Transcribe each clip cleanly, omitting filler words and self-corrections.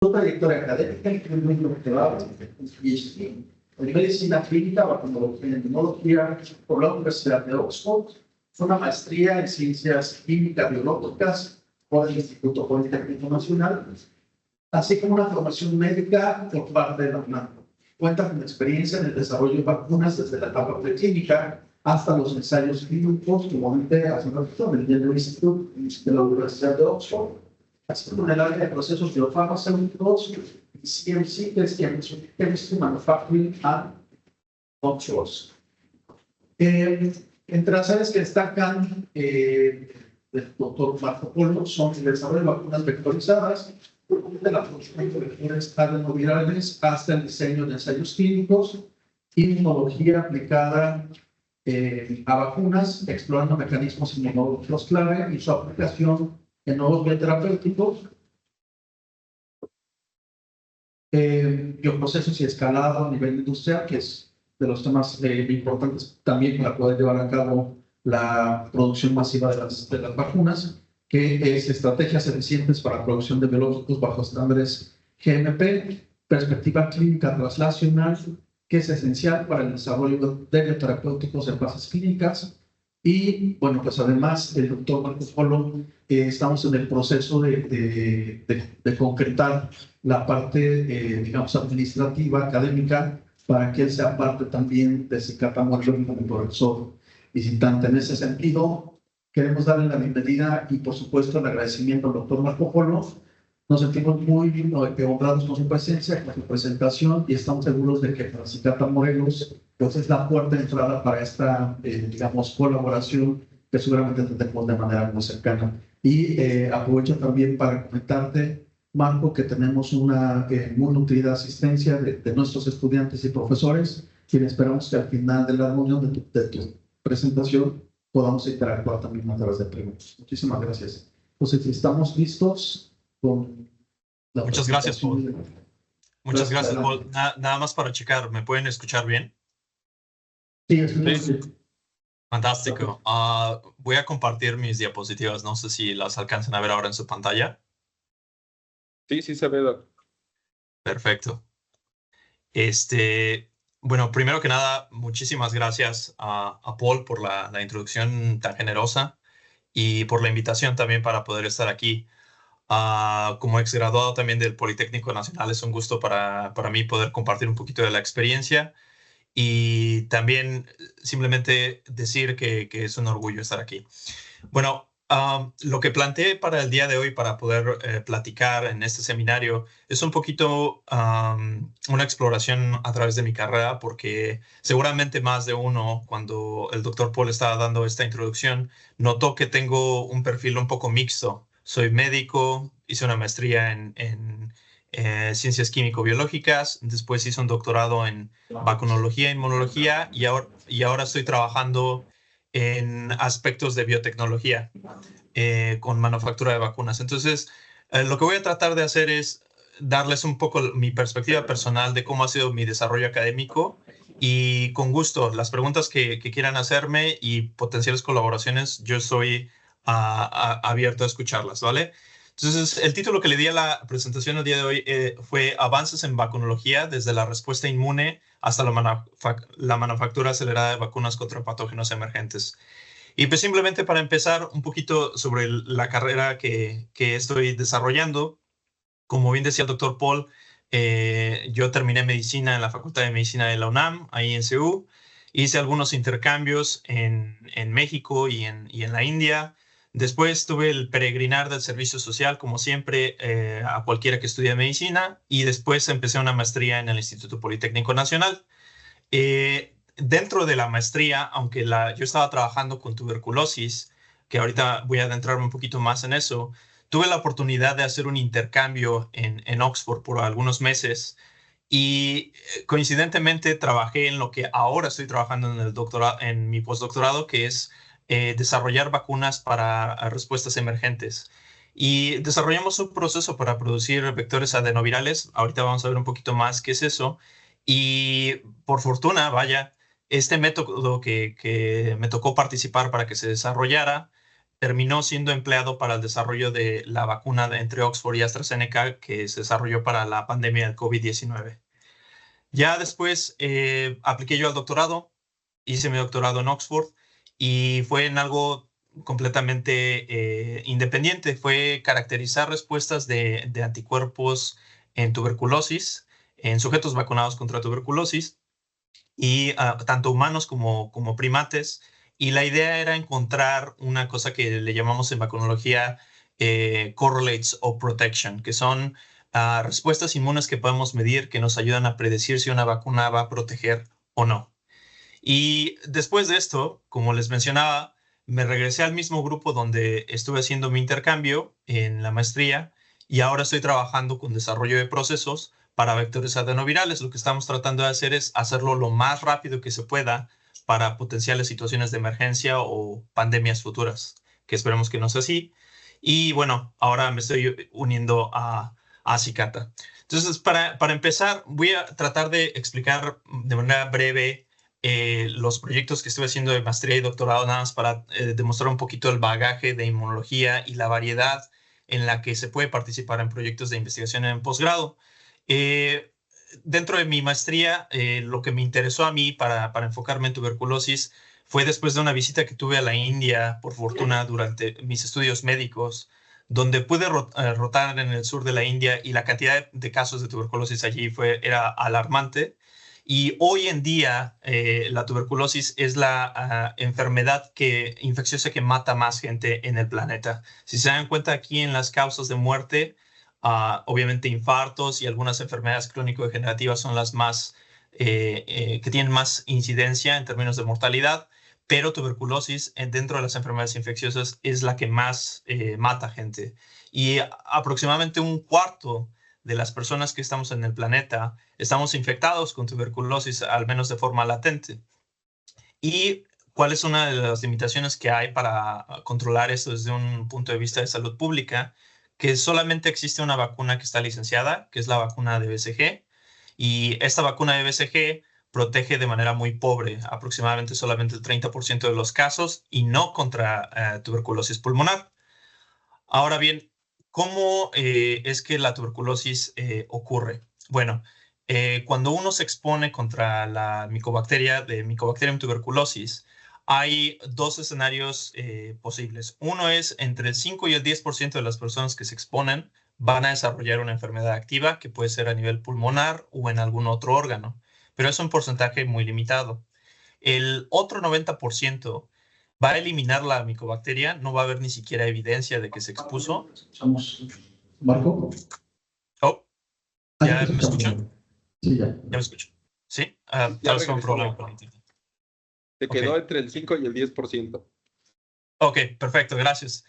Su trayectoria académica incluye un doctorado en PhD en medicina clínica, vacunología y inmunología por la Universidad de Oxford, una maestría en ciencias químicas biológicas por el Instituto Politécnico Nacional, así como una formación médica por parte de la UNAM. Cuenta con experiencia en el desarrollo de vacunas desde la etapa preclínica hasta los ensayos clínicos, como hace una razón, el Yale Institute de la Universidad de Oxford, así como en el área de procesos biofarmacéuticos y CMC, que es Chemistry, Manufacturing and Controls. Entre las áreas que destacan el doctor Marco Polo son el desarrollo de vacunas vectorizadas, de la producción de vectores adenovirales hasta el diseño de ensayos clínicos, inmunología aplicada a vacunas, explorando mecanismos inmunológicos clave y su aplicación en nuevos bioterapéuticos, bioprocesos y escalado a nivel industrial, que es de los temas importantes también para poder llevar a cabo la producción masiva de las vacunas, que es estrategias eficientes para la producción de biológicos bajo estándares GMP, perspectiva clínica translacional, que es esencial para el desarrollo de bioterapéuticos en fases clínicas. Y bueno, pues además el doctor Marco Polo, estamos en el proceso de concretar la parte, digamos, administrativa, académica, para que él sea parte también de Cicata Muerto como profesor visitante. En ese sentido, queremos darle la bienvenida y, por supuesto, el agradecimiento al doctor Marco Polo. Nos sentimos muy honrados con su presencia, con su presentación, y estamos seguros de que para Cicata Morelos pues es la puerta de entrada para esta, digamos, colaboración que seguramente tendremos de manera muy cercana. Y aprovecho también para comentarte, Marco, que tenemos una muy nutrida asistencia de nuestros estudiantes y profesores, quienes esperamos que al final de la reunión de tu presentación podamos interactuar también a través de preguntas. Muchísimas gracias. Entonces, si estamos listos con la Muchas gracias, Paul. Muchas gracias, adelante. Paul. Nada más para checar, ¿me pueden escuchar bien? Sí, sí. Fantástico. Voy a compartir mis diapositivas. No sé si las alcanzan a ver ahora en su pantalla. Sí, sí se ve, Doc. Perfecto. Bueno, primero que nada, muchísimas gracias a Paul por la introducción tan generosa y por la invitación también para poder estar aquí. Como exgraduado también del Politécnico Nacional, es un gusto para mí poder compartir un poquito de la experiencia y también simplemente decir que es un orgullo estar aquí. Bueno, lo que planteé para el día de hoy para poder platicar en este seminario es un poquito una exploración a través de mi carrera, porque seguramente más de uno, cuando el doctor Paul estaba dando esta introducción, notó que tengo un perfil un poco mixto. Soy médico, hice una maestría en ciencias químico-biológicas, después hice un doctorado en vacunología e inmunología y ahora estoy trabajando en aspectos de biotecnología con manufactura de vacunas. Entonces, lo que voy a tratar de hacer es darles un poco mi perspectiva personal de cómo ha sido mi desarrollo académico y con gusto las preguntas que quieran hacerme y potenciales colaboraciones, yo soy abierto a escucharlas, ¿vale? Entonces, el título que le di a la presentación el día de hoy fue Avances en vacunología desde la respuesta inmune hasta la manufactura acelerada de vacunas contra patógenos emergentes. Y pues simplemente para empezar un poquito sobre la carrera que estoy desarrollando, como bien decía el doctor Paul, yo terminé medicina en la Facultad de Medicina de la UNAM, ahí en CEU. Hice algunos intercambios en México y en la India. Después tuve el peregrinar del servicio social, como siempre, a cualquiera que estudie medicina. Y después empecé una maestría en el Instituto Politécnico Nacional. Dentro de la maestría, aunque yo estaba trabajando con tuberculosis, que ahorita voy a adentrarme un poquito más en eso, tuve la oportunidad de hacer un intercambio en Oxford por algunos meses y coincidentemente trabajé en lo que ahora estoy trabajando en mi postdoctorado, que es desarrollar vacunas para respuestas emergentes. Y desarrollamos un proceso para producir vectores adenovirales. Ahorita vamos a ver un poquito más qué es eso. Y por fortuna, vaya, este método que me tocó participar para que se desarrollara terminó siendo empleado para el desarrollo de la vacuna entre Oxford y AstraZeneca que se desarrolló para la pandemia del COVID-19. Ya después apliqué yo al doctorado, hice mi doctorado en Oxford y fue en algo completamente independiente. Fue caracterizar respuestas de anticuerpos en tuberculosis, en sujetos vacunados contra tuberculosis, y tanto humanos como primates. Y la idea era encontrar una cosa que le llamamos en vacunología correlates of protection, que son respuestas inmunes que podemos medir que nos ayudan a predecir si una vacuna va a proteger o no. Y después de esto, como les mencionaba, me regresé al mismo grupo donde estuve haciendo mi intercambio en la maestría y ahora estoy trabajando con desarrollo de procesos para vectores adenovirales. Lo que estamos tratando de hacer es hacerlo lo más rápido que se pueda para potenciales situaciones de emergencia o pandemias futuras, que esperemos que no sea así. Y bueno, ahora me estoy uniendo a Cicata. Entonces, para empezar, voy a tratar de explicar de manera breve los proyectos que estuve haciendo de maestría y doctorado, nada más para demostrar un poquito el bagaje de inmunología y la variedad en la que se puede participar en proyectos de investigación en posgrado. Dentro de mi maestría, lo que me interesó a mí para enfocarme en tuberculosis fue después de una visita que tuve a la India, por fortuna, durante mis estudios médicos, donde pude rotar en el sur de la India y la cantidad de casos de tuberculosis allí era alarmante. Y hoy en día la tuberculosis es la enfermedad infecciosa que mata más gente en el planeta. Si se dan cuenta aquí en las causas de muerte, obviamente infartos y algunas enfermedades crónico-degenerativas son las más que tienen más incidencia en términos de mortalidad, pero tuberculosis dentro de las enfermedades infecciosas es la que más mata gente. Y aproximadamente un cuarto de las personas que estamos en el planeta estamos infectados con tuberculosis, al menos de forma latente. ¿Y cuál es una de las limitaciones que hay para controlar esto desde un punto de vista de salud pública? Que solamente existe una vacuna que está licenciada, que es la vacuna de BCG, y esta vacuna de BCG protege de manera muy pobre, aproximadamente solamente el 30% de los casos, y no contra tuberculosis pulmonar. Ahora bien, ¿cómo es que la tuberculosis ocurre? Bueno, cuando uno se expone contra la Mycobacterium tuberculosis, hay dos escenarios posibles. Uno es entre el 5 y el 10% de las personas que se exponen van a desarrollar una enfermedad activa que puede ser a nivel pulmonar o en algún otro órgano, pero es un porcentaje muy limitado. El otro 90% va a eliminar la micobacteria, no va a haber ni siquiera evidencia de que se expuso. ¿Escuchamos, Marco? Oh, ¿ya me escuchan? Sí, ya. ¿Ya me escuchan? ¿Sí? Ya Tal vez fue un regresó, problema Marco. con internet. Se quedó entre el 5 y el 10%. Ok, perfecto, gracias.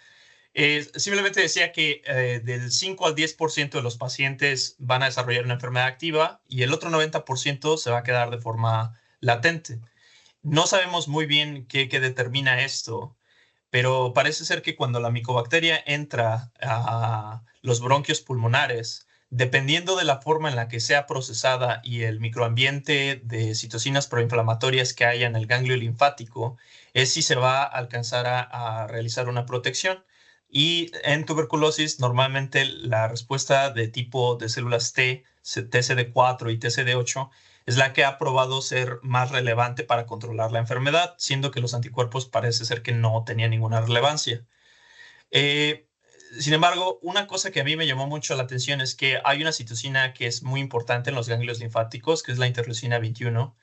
Simplemente decía que del 5 al 10% de los pacientes van a desarrollar una enfermedad activa y el otro 90% se va a quedar de forma latente. No sabemos muy bien qué determina esto, pero parece ser que cuando la micobacteria entra a los bronquios pulmonares, dependiendo de la forma en la que sea procesada y el microambiente de citocinas proinflamatorias que haya en el ganglio linfático, es si se va a alcanzar a realizar una protección. Y en tuberculosis, normalmente la respuesta de tipo de células T, TCD4 y TCD8, es la que ha probado ser más relevante para controlar la enfermedad, siendo que los anticuerpos parece ser que no tenían ninguna relevancia. Sin embargo, una cosa que a mí me llamó mucho la atención es que hay una citocina que es muy importante en los ganglios linfáticos, que es la interleucina 21,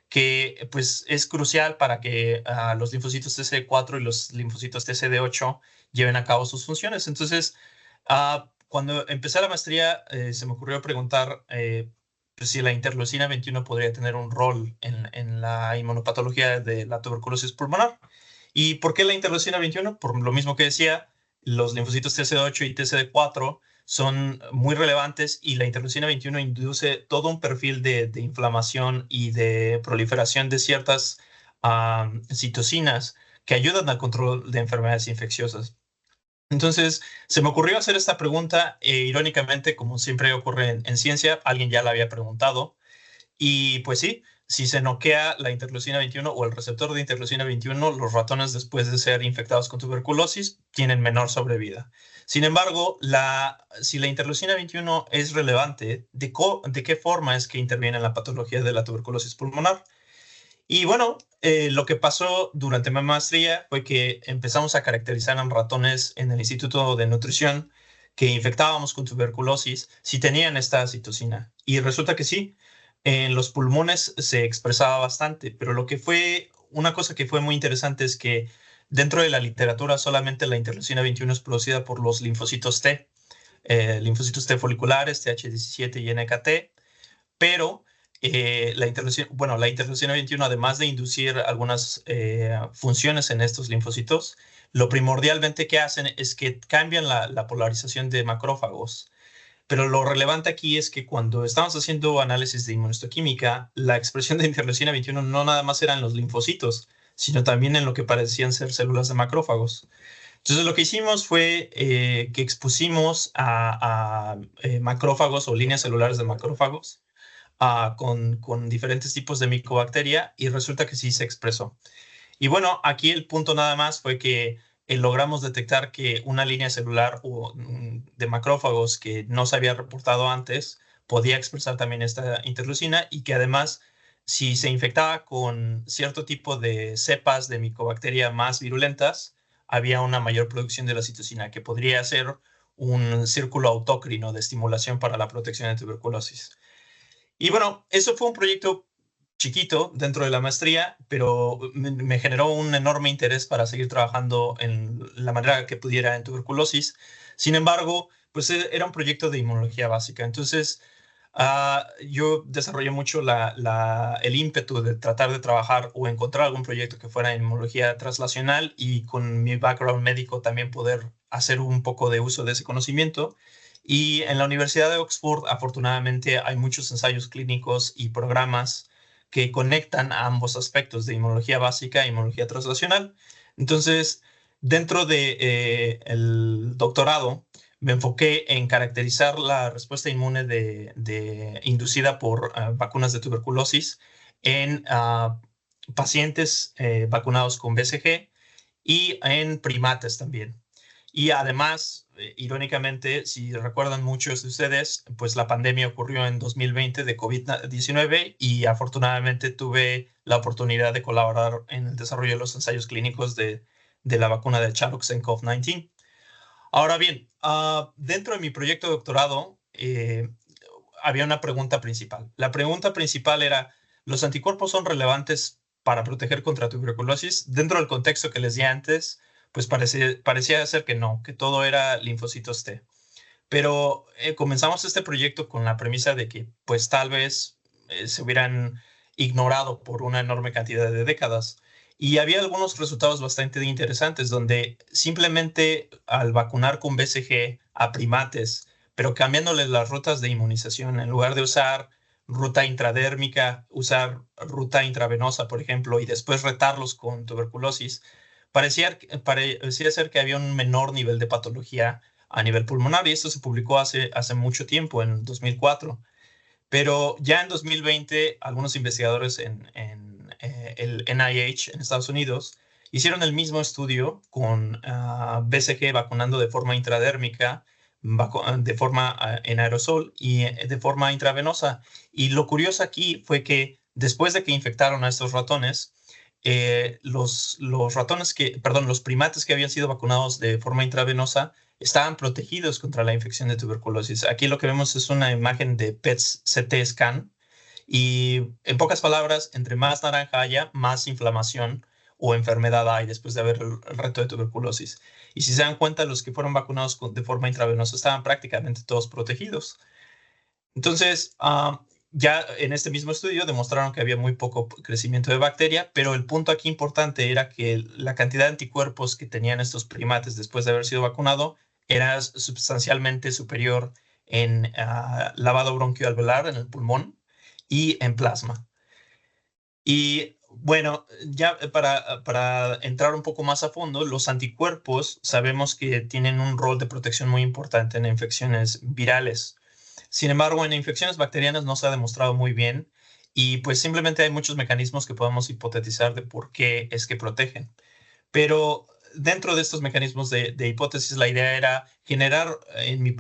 que pues es crucial para que los linfocitos TCD4 y los linfocitos TCD8 lleven a cabo sus funciones. Entonces, cuando empecé la maestría, se me ocurrió preguntar pues, si la interleucina 21 podría tener un rol en la inmunopatología de la tuberculosis pulmonar. ¿Y por qué la interleucina 21? Por lo mismo que decía, los linfocitos TCD8 y TCD4 son muy relevantes y la interleucina 21 induce todo un perfil de inflamación y de proliferación de ciertas citocinas que ayudan al control de enfermedades infecciosas. Entonces, se me ocurrió hacer esta pregunta irónicamente, como siempre ocurre en ciencia, alguien ya la había preguntado. Y pues sí, si se noquea la interleucina 21 o el receptor de interleucina 21, los ratones después de ser infectados con tuberculosis tienen menor sobrevida. Sin embargo, si la interleucina 21 es relevante, ¿de qué forma es que interviene en la patología de la tuberculosis pulmonar? Y bueno, lo que pasó durante mi maestría fue que empezamos a caracterizar en ratones en el Instituto de Nutrición que infectábamos con tuberculosis si tenían esta citocina. Y resulta que sí, en los pulmones se expresaba bastante, pero una cosa que fue muy interesante es que dentro de la literatura solamente la interleucina 21 es producida por los linfocitos T, linfocitos T foliculares, TH17 y NKT, pero la interleucina 21, además de inducir algunas funciones en estos linfocitos, lo primordialmente que hacen es que cambian la polarización de macrófagos. Pero lo relevante aquí es que cuando estamos haciendo análisis de inmunohistoquímica, la expresión de interleucina 21 no nada más era en los linfocitos, sino también en lo que parecían ser células de macrófagos. Entonces lo que hicimos fue que expusimos a macrófagos o líneas celulares de macrófagos con diferentes tipos de micobacteria y resulta que sí se expresó. Y bueno, aquí el punto nada más fue que logramos detectar que una línea celular de macrófagos que no se había reportado antes podía expresar también esta interleucina y que además, si se infectaba con cierto tipo de cepas de micobacteria más virulentas, había una mayor producción de la citocina, que podría ser un círculo autócrino de estimulación para la protección de tuberculosis. Y bueno, eso fue un proyecto chiquito dentro de la maestría, pero me generó un enorme interés para seguir trabajando en la manera que pudiera en tuberculosis. Sin embargo, pues era un proyecto de inmunología básica. Entonces, yo desarrollé mucho el ímpetu de tratar de trabajar o encontrar algún proyecto que fuera en inmunología translacional y con mi background médico también poder hacer un poco de uso de ese conocimiento. Y en la Universidad de Oxford, afortunadamente, hay muchos ensayos clínicos y programas que conectan a ambos aspectos de inmunología básica e inmunología translacional. Entonces, dentro del doctorado, me enfoqué en caracterizar la respuesta inmune inducida por vacunas de tuberculosis en pacientes vacunados con BCG y en primates también. Y además, irónicamente, si recuerdan muchos de ustedes, pues la pandemia ocurrió en 2020 de COVID-19 y afortunadamente tuve la oportunidad de colaborar en el desarrollo de los ensayos clínicos de la vacuna de Chalox en COVID-19. Ahora bien, dentro de mi proyecto de doctorado había una pregunta principal. La pregunta principal era, ¿los anticuerpos son relevantes para proteger contra tuberculosis? Dentro del contexto que les di antes, pues parecía ser que no, que todo era linfocitos T. Pero comenzamos este proyecto con la premisa de que pues tal vez se hubieran ignorado por una enorme cantidad de décadas. Y había algunos resultados bastante interesantes donde simplemente al vacunar con BCG a primates, pero cambiándoles las rutas de inmunización, en lugar de usar ruta intradérmica, usar ruta intravenosa, por ejemplo, y después retarlos con tuberculosis, parecía ser que había un menor nivel de patología a nivel pulmonar, y esto se publicó hace mucho tiempo, en 2004. Pero ya en 2020, algunos investigadores en el NIH en Estados Unidos hicieron el mismo estudio con BCG vacunando de forma intradérmica, de forma en aerosol y de forma intravenosa. Y lo curioso aquí fue que después de que infectaron a estos ratones, los primates que habían sido vacunados de forma intravenosa estaban protegidos contra la infección de tuberculosis. Aquí lo que vemos es una imagen de PET-CT scan y, en pocas palabras, entre más naranja haya, más inflamación o enfermedad hay después de haber el reto de tuberculosis. Y si se dan cuenta, los que fueron vacunados de forma intravenosa estaban prácticamente todos protegidos. Entonces, ya en este mismo estudio demostraron que había muy poco crecimiento de bacteria, pero el punto aquí importante era que la cantidad de anticuerpos que tenían estos primates después de haber sido vacunado era sustancialmente superior en lavado bronquioalveolar, en el pulmón, y en plasma. Y bueno, ya para entrar un poco más a fondo, los anticuerpos sabemos que tienen un rol de protección muy importante en infecciones virales. Sin embargo, en infecciones bacterianas no se ha demostrado muy bien y pues simplemente hay muchos mecanismos que podemos hipotetizar de por qué es que protegen. Pero dentro de estos mecanismos de hipótesis, la idea era generar, en mi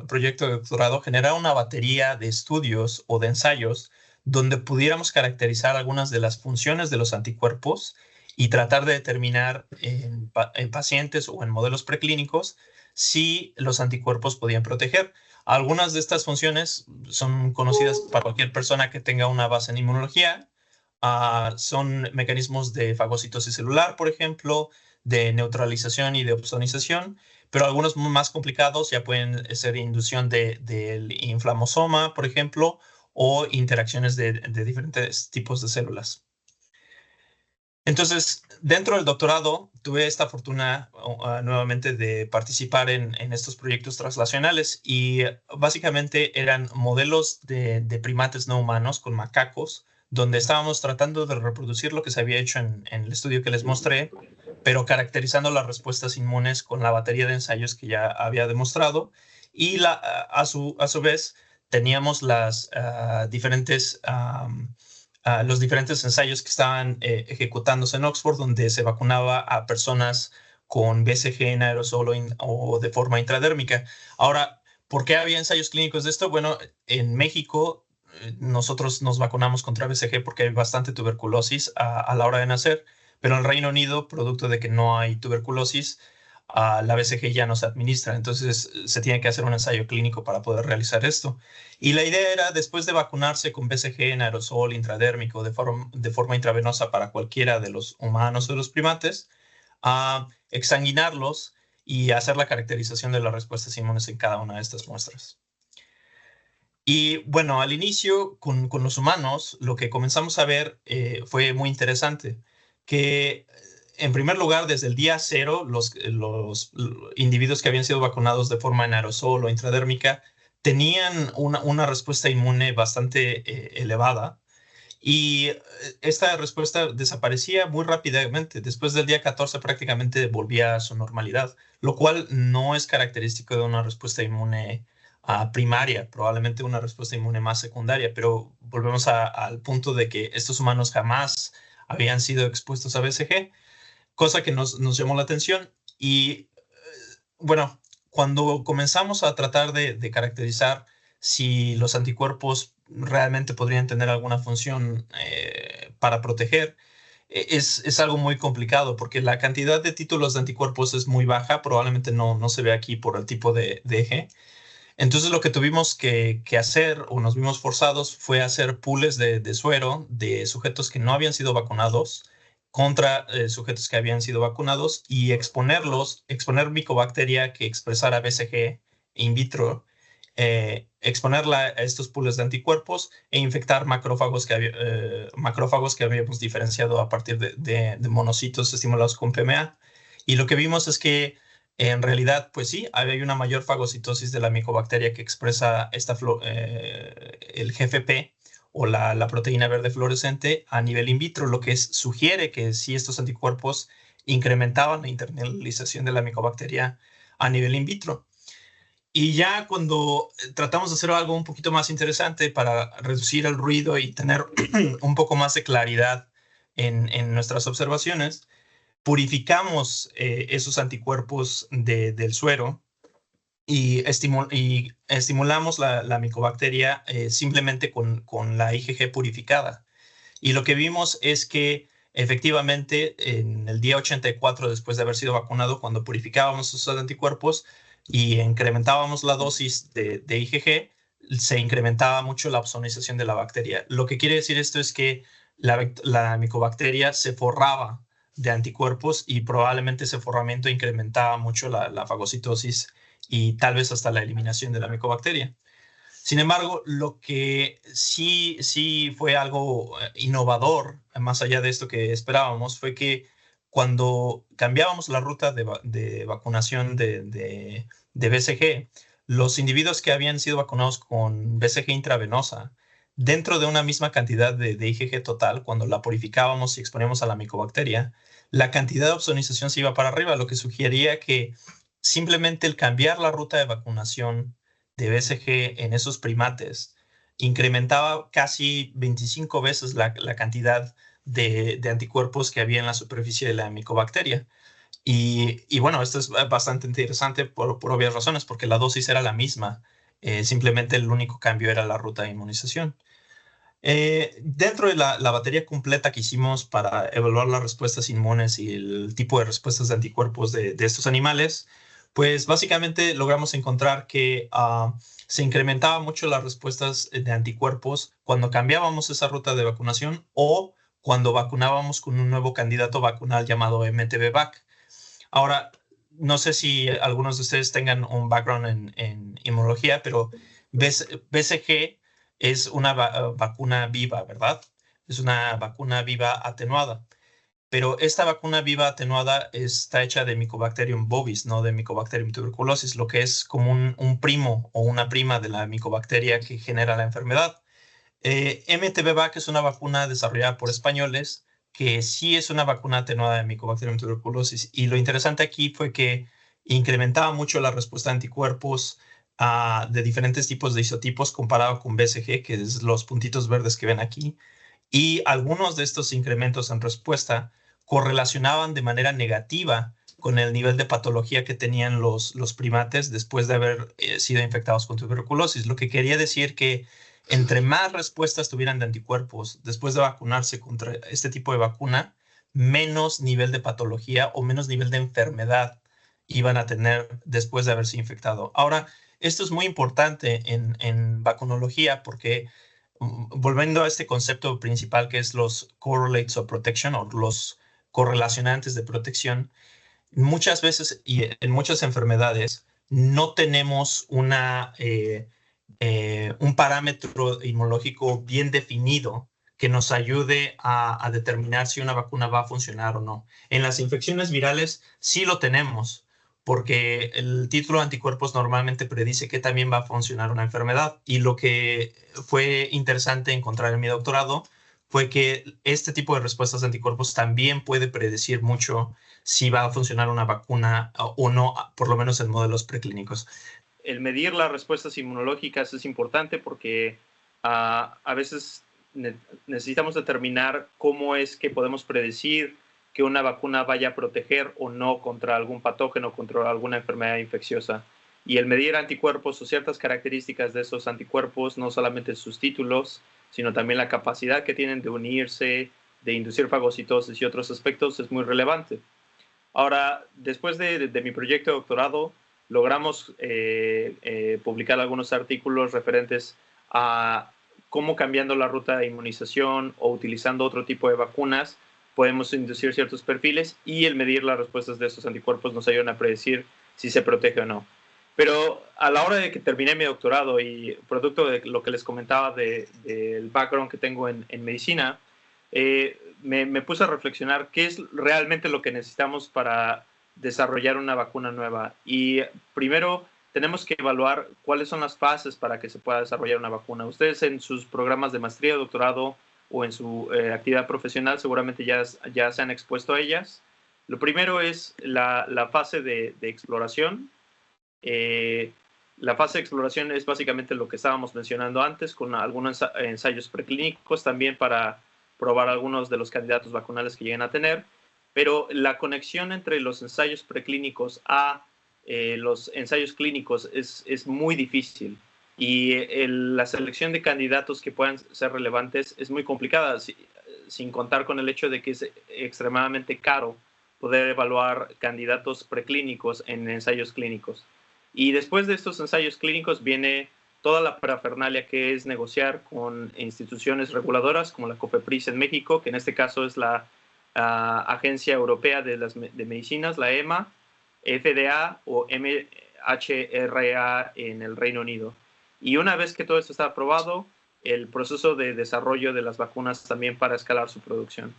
proyecto de doctorado, generar una batería de estudios o de ensayos donde pudiéramos caracterizar algunas de las funciones de los anticuerpos y tratar de determinar en pacientes o en modelos preclínicos si los anticuerpos podían proteger. Algunas de estas funciones son conocidas para cualquier persona que tenga una base en inmunología. Son mecanismos de fagocitosis celular, por ejemplo, de neutralización y de opsonización, pero algunos más complicados ya pueden ser inducción del inflamosoma, por ejemplo, o interacciones de diferentes tipos de células. Entonces, dentro del doctorado, tuve esta fortuna nuevamente de participar en estos proyectos translacionales y básicamente eran modelos de primates no humanos con macacos, donde estábamos tratando de reproducir lo que se había hecho en el estudio que les mostré, pero caracterizando las respuestas inmunes con la batería de ensayos que ya había demostrado y a su vez teníamos las diferentes... los diferentes ensayos que estaban ejecutándose en Oxford, donde se vacunaba a personas con BCG en aerosol o de forma intradérmica. Ahora, ¿por qué había ensayos clínicos de esto? Bueno, en México nosotros nos vacunamos contra BCG porque hay bastante tuberculosis a la hora de nacer, pero en el Reino Unido, producto de que no hay tuberculosis, la BCG ya no se administra, entonces se tiene que hacer un ensayo clínico para poder realizar esto. Y la idea era, después de vacunarse con BCG en aerosol intradérmico de forma intravenosa para cualquiera de los humanos o de los primates, exsanguinarlos y hacer la caracterización de las respuestas inmunes en cada una de estas muestras. Y bueno, al inicio con los humanos, lo que comenzamos a ver fue muy interesante, que en primer lugar, desde el día 0, los individuos que habían sido vacunados de forma en aerosol o intradérmica tenían una respuesta inmune bastante elevada y esta respuesta desaparecía muy rápidamente. Después del día 14 prácticamente volvía a su normalidad, lo cual no es característico de una respuesta inmune primaria, probablemente una respuesta inmune más secundaria, pero volvemos al punto de que estos humanos jamás habían sido expuestos a BCG, cosa que nos llamó la atención. Y bueno, cuando comenzamos a tratar de caracterizar si los anticuerpos realmente podrían tener alguna función para proteger, es algo muy complicado porque la cantidad de títulos de anticuerpos es muy baja, probablemente no se ve aquí por el tipo de eje. Entonces lo que tuvimos que hacer o nos vimos forzados fue hacer pools de suero de sujetos que no habían sido vacunados contra sujetos que habían sido vacunados y exponer micobacteria que expresara BCG in vitro, exponerla a estos pools de anticuerpos e infectar macrófagos que habíamos diferenciado a partir de monocitos estimulados con PMA. Y lo que vimos es que en realidad, pues sí, hay una mayor fagocitosis de la micobacteria que expresa el GFP o la proteína verde fluorescente a nivel in vitro, lo que sugiere que sí estos anticuerpos incrementaban la internalización de la micobacteria a nivel in vitro. Y ya cuando tratamos de hacer algo un poquito más interesante para reducir el ruido y tener un poco más de claridad en nuestras observaciones, purificamos esos anticuerpos del suero y estimulamos la micobacteria simplemente con la IgG purificada. Y lo que vimos es que efectivamente en el día 84 después de haber sido vacunado, cuando purificábamos esos anticuerpos y incrementábamos la dosis de IgG, se incrementaba mucho la opsonización de la bacteria. Lo que quiere decir esto es que la micobacteria se forraba de anticuerpos y probablemente ese forramiento incrementaba mucho la fagocitosis y tal vez hasta la eliminación de la micobacteria. Sin embargo, lo que sí fue algo innovador, más allá de esto que esperábamos, fue que cuando cambiábamos la ruta de vacunación de BCG, los individuos que habían sido vacunados con BCG intravenosa, dentro de una misma cantidad de IgG total, cuando la purificábamos y exponíamos a la micobacteria, la cantidad de opsonización se iba para arriba, lo que sugería que simplemente el cambiar la ruta de vacunación de BCG en esos primates incrementaba casi 25 veces la cantidad de anticuerpos que había en la superficie de la micobacteria. Y bueno, esto es bastante interesante por obvias razones, porque la dosis era la misma. Simplemente el único cambio era la ruta de inmunización. Dentro de la batería completa que hicimos para evaluar las respuestas inmunes y el tipo de respuestas de anticuerpos de estos animales, pues básicamente logramos encontrar que se incrementaba mucho las respuestas de anticuerpos cuando cambiábamos esa ruta de vacunación o cuando vacunábamos con un nuevo candidato vacunal llamado MTB-VAC. Ahora, no sé si algunos de ustedes tengan un background en inmunología, pero BCG es una vacuna viva, ¿verdad? Es una vacuna viva atenuada. Pero esta vacuna viva atenuada está hecha de Mycobacterium bovis, no de Mycobacterium tuberculosis, lo que es como un primo o una prima de la micobacteria que genera la enfermedad. MTB-VAC es una vacuna desarrollada por españoles que sí es una vacuna atenuada de Mycobacterium tuberculosis. Y lo interesante aquí fue que incrementaba mucho la respuesta a anticuerpos de diferentes tipos de isotipos comparado con BCG, que es los puntitos verdes que ven aquí. Y algunos de estos incrementos en respuesta correlacionaban de manera negativa con el nivel de patología que tenían los primates después de haber sido infectados con tuberculosis, lo que quería decir que entre más respuestas tuvieran de anticuerpos después de vacunarse contra este tipo de vacuna, menos nivel de patología o menos nivel de enfermedad iban a tener después de haberse infectado. Ahora, esto es muy importante en vacunología porque volviendo a este concepto principal que es los correlates of protection o los correlacionantes de protección, muchas veces y en muchas enfermedades no tenemos un parámetro inmunológico bien definido que nos ayude a determinar si una vacuna va a funcionar o no. En las infecciones virales sí lo tenemos, porque el título de anticuerpos normalmente predice que también va a funcionar una enfermedad. Y lo que fue interesante encontrar en mi doctorado fue que este tipo de respuestas de anticuerpos también puede predecir mucho si va a funcionar una vacuna o no, por lo menos en modelos preclínicos. El medir las respuestas inmunológicas es importante porque a veces necesitamos determinar cómo es que podemos predecir que una vacuna vaya a proteger o no contra algún patógeno, contra alguna enfermedad infecciosa. Y el medir anticuerpos o ciertas características de esos anticuerpos, no solamente sus títulos, sino también la capacidad que tienen de unirse, de inducir fagocitosis y otros aspectos, es muy relevante. Ahora, después de mi proyecto de doctorado, logramos publicar algunos artículos referentes a cómo cambiando la ruta de inmunización o utilizando otro tipo de vacunas podemos inducir ciertos perfiles y el medir las respuestas de estos anticuerpos nos ayudan a predecir si se protege o no. Pero a la hora de que terminé mi doctorado y producto de lo que les comentaba del background que tengo en medicina, me puse a reflexionar qué es realmente lo que necesitamos para desarrollar una vacuna nueva. Y primero tenemos que evaluar cuáles son las fases para que se pueda desarrollar una vacuna. Ustedes en sus programas de maestría, doctorado o en su actividad profesional seguramente ya se han expuesto a ellas. Lo primero es la fase de exploración. La fase de exploración es básicamente lo que estábamos mencionando antes, con algunos ensayos preclínicos también para probar algunos de los candidatos vacunales que lleguen a tener, pero la conexión entre los ensayos preclínicos a los ensayos clínicos es muy difícil y la selección de candidatos que puedan ser relevantes es muy complicada, sin contar con el hecho de que es extremadamente caro poder evaluar candidatos preclínicos en ensayos clínicos. Y después de estos ensayos clínicos viene toda la parafernalia que es negociar con instituciones reguladoras como la COFEPRIS en México, que en este caso es la Agencia Europea de Medicinas, la EMA, FDA o MHRA en el Reino Unido. Y una vez que todo esto está aprobado, el proceso de desarrollo de las vacunas también para escalar su producción.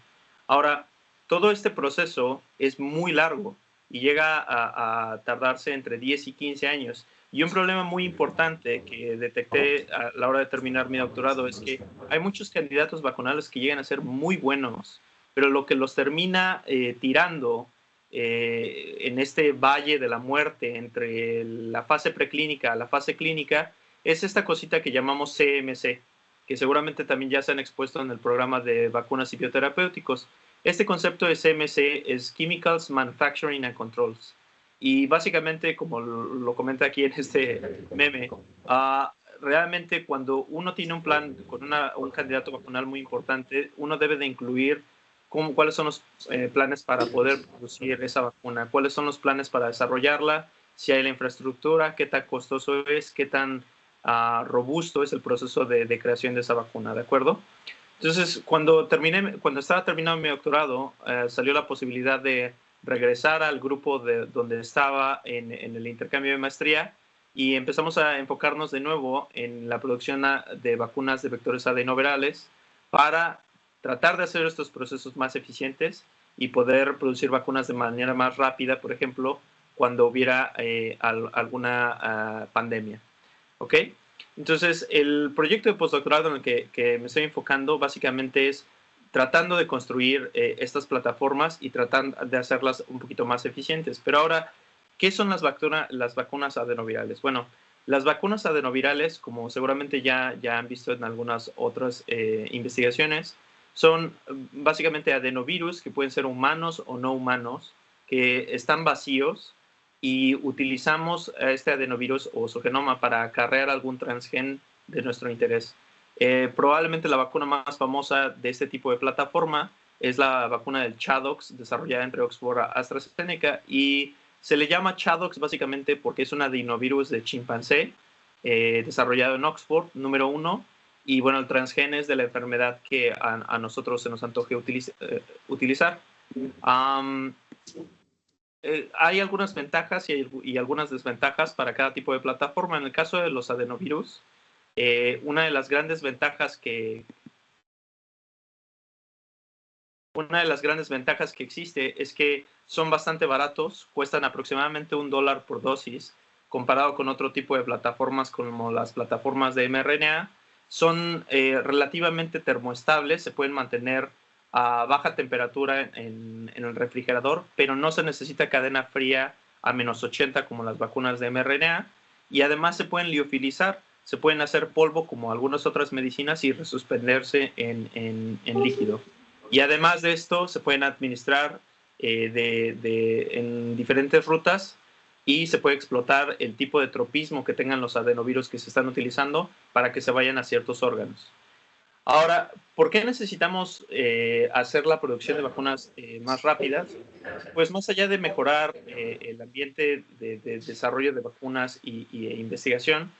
Ahora, todo este proceso es muy largo y llega a tardarse entre 10 y 15 años. Y un problema muy importante que detecté a la hora de terminar mi doctorado es que hay muchos candidatos vacunales que llegan a ser muy buenos, pero lo que los termina tirando en este valle de la muerte entre la fase preclínica a la fase clínica es esta cosita que llamamos CMC, que seguramente también ya se han expuesto en el programa de vacunas y bioterapéuticos. Este concepto de CMC es Chemicals, Manufacturing and Controls. Y básicamente, como lo comenta aquí en este meme, realmente cuando uno tiene un plan con un candidato vacunal muy importante, uno debe de incluir cuáles son los planes para poder producir esa vacuna, cuáles son los planes para desarrollarla, si hay la infraestructura, qué tan costoso es, qué tan robusto es el proceso de creación de esa vacuna, ¿de acuerdo? Entonces, cuando estaba terminando mi doctorado, salió la posibilidad de regresar al grupo de donde estaba en el intercambio de maestría y empezamos a enfocarnos de nuevo en la producción de vacunas de vectores adenovirales para tratar de hacer estos procesos más eficientes y poder producir vacunas de manera más rápida, por ejemplo, cuando hubiera alguna pandemia. ¿Ok? Entonces, el proyecto de postdoctorado en el que me estoy enfocando básicamente es tratando de construir estas plataformas y tratando de hacerlas un poquito más eficientes. Pero ahora, ¿qué son las vacunas adenovirales? Bueno, las vacunas adenovirales, como seguramente ya han visto en algunas otras investigaciones, son básicamente adenovirus que pueden ser humanos o no humanos, que están vacíos y utilizamos este adenovirus o su genoma para acarrear algún transgen de nuestro interés. Probablemente la vacuna más famosa de este tipo de plataforma es la vacuna del ChAdOx, desarrollada entre Oxford y AstraZeneca, y se le llama ChAdOx básicamente porque es un adenovirus de chimpancé desarrollado en Oxford, número 1, y bueno, el transgen es de la enfermedad que a nosotros se nos antoje utilizar. Hay algunas ventajas y algunas desventajas para cada tipo de plataforma. En el caso de los adenovirus, una de las grandes ventajas que existe es que son bastante baratos, cuestan aproximadamente $1 por dosis, comparado con otro tipo de plataformas como las plataformas de mRNA. Son relativamente termoestables, se pueden mantener a baja temperatura en el refrigerador, pero no se necesita cadena fría a -80 como las vacunas de mRNA, y además se pueden liofilizar, se pueden hacer polvo como algunas otras medicinas y resuspenderse en líquido. Y además de esto, se pueden administrar en diferentes rutas y se puede explotar el tipo de tropismo que tengan los adenovirus que se están utilizando para que se vayan a ciertos órganos. Ahora, ¿por qué necesitamos hacer la producción de vacunas más rápidas? Pues más allá de mejorar el ambiente de desarrollo de vacunas e investigación,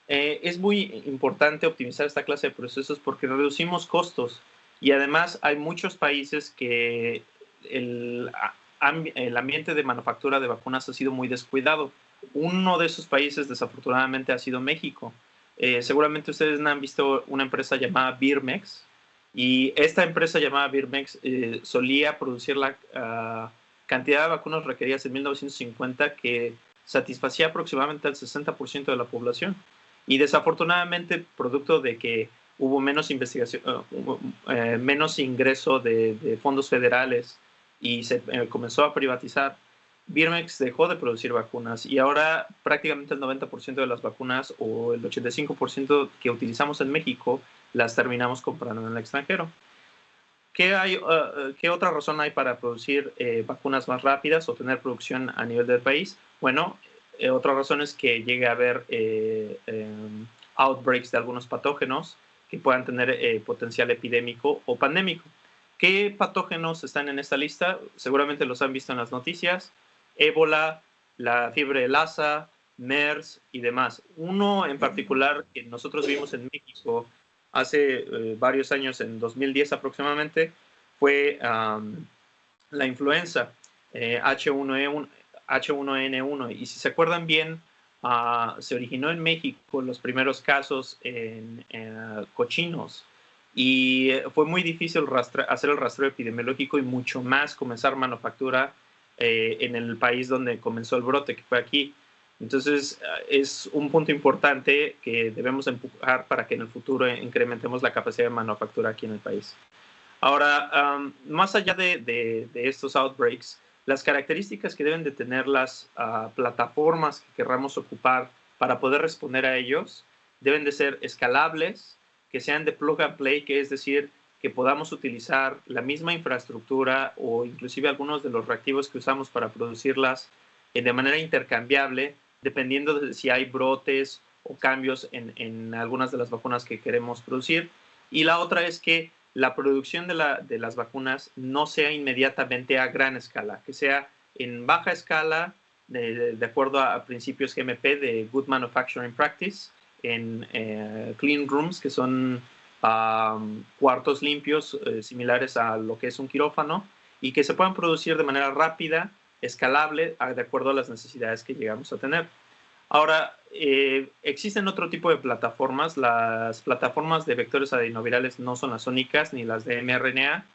es muy importante optimizar esta clase de procesos porque reducimos costos y además hay muchos países que el ambiente de manufactura de vacunas ha sido muy descuidado. Uno de esos países, desafortunadamente, ha sido México. Seguramente ustedes han visto una empresa llamada Birmex, y esta empresa llamada Birmex solía producir la cantidad de vacunas requeridas en 1950 que satisfacía aproximadamente al 60% de la población. Y desafortunadamente, producto de que hubo menos investigación, menos ingreso de fondos federales y se comenzó a privatizar, Birmex dejó de producir vacunas y ahora prácticamente el 90% de las vacunas o el 85% que utilizamos en México las terminamos comprando en el extranjero. ¿Qué otra razón hay para producir vacunas más rápidas o tener producción a nivel del país? Bueno, otra razón es que llegue a haber outbreaks de algunos patógenos que puedan tener potencial epidémico o pandémico. ¿Qué patógenos están en esta lista? Seguramente los han visto en las noticias. Ébola, la fiebre de Lassa, MERS y demás. Uno en particular que nosotros vimos en México hace varios años, en 2010 aproximadamente, fue la influenza H1N1. Y si se acuerdan bien, se originó en México los primeros casos en cochinos. Y fue muy difícil hacer el rastreo epidemiológico y mucho más comenzar manufactura en el país donde comenzó el brote, que fue aquí. Entonces, es un punto importante que debemos empujar para que en el futuro incrementemos la capacidad de manufactura aquí en el país. Ahora, más allá de estos outbreaks, las características que deben de tener las plataformas que querramos ocupar para poder responder a ellos deben de ser escalables, que sean de plug and play, que es decir, que podamos utilizar la misma infraestructura o inclusive algunos de los reactivos que usamos para producirlas de manera intercambiable, dependiendo de si hay brotes o cambios en algunas de las vacunas que queremos producir. Y la otra es que la producción de las vacunas no sea inmediatamente a gran escala, que sea en baja escala, de acuerdo a principios GMP de Good Manufacturing Practice, en clean rooms, que son cuartos limpios similares a lo que es un quirófano, y que se puedan producir de manera rápida, escalable, de acuerdo a las necesidades que llegamos a tener. Ahora, existen otro tipo de plataformas. Las plataformas de vectores adenovirales no son las únicas, ni las de mRNA.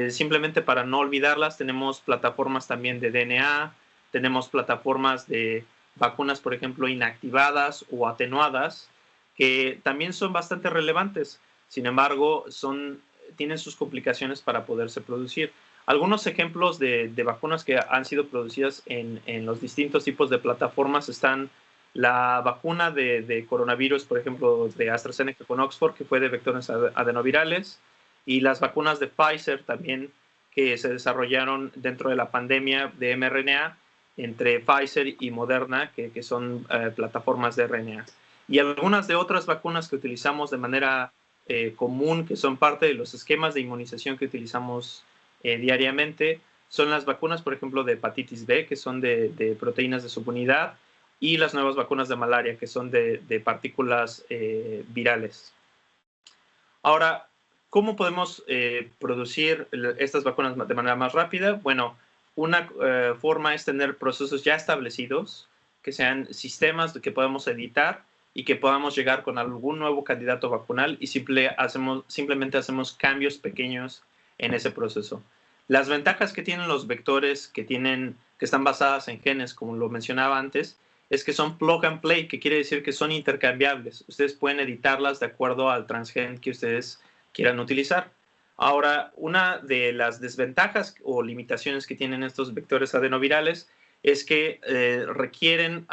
Simplemente para no olvidarlas, tenemos plataformas también de DNA, tenemos plataformas de vacunas, por ejemplo, inactivadas o atenuadas, que también son bastante relevantes. Sin embargo, tienen sus complicaciones para poderse producir. Algunos ejemplos de vacunas que han sido producidas en los distintos tipos de plataformas están la vacuna de coronavirus, por ejemplo, de AstraZeneca con Oxford, que fue de vectores adenovirales, y las vacunas de Pfizer también, que se desarrollaron dentro de la pandemia de mRNA entre Pfizer y Moderna, que son plataformas de RNA. Y algunas de otras vacunas que utilizamos de manera común, que son parte de los esquemas de inmunización que utilizamos diariamente, son las vacunas, por ejemplo, de hepatitis B, que son de proteínas de subunidad, y las nuevas vacunas de malaria, que son de partículas virales. Ahora, ¿cómo podemos producir estas vacunas de manera más rápida? Bueno, una forma es tener procesos ya establecidos, que sean sistemas que podamos editar y que podamos llegar con algún nuevo candidato vacunal y simplemente hacemos cambios pequeños en ese proceso. Las ventajas que tienen los vectores que están basadas en genes, como lo mencionaba antes, es que son plug and play, que quiere decir que son intercambiables. Ustedes pueden editarlas de acuerdo al transgen que ustedes quieran utilizar. Ahora, una de las desventajas o limitaciones que tienen estos vectores adenovirales es que requieren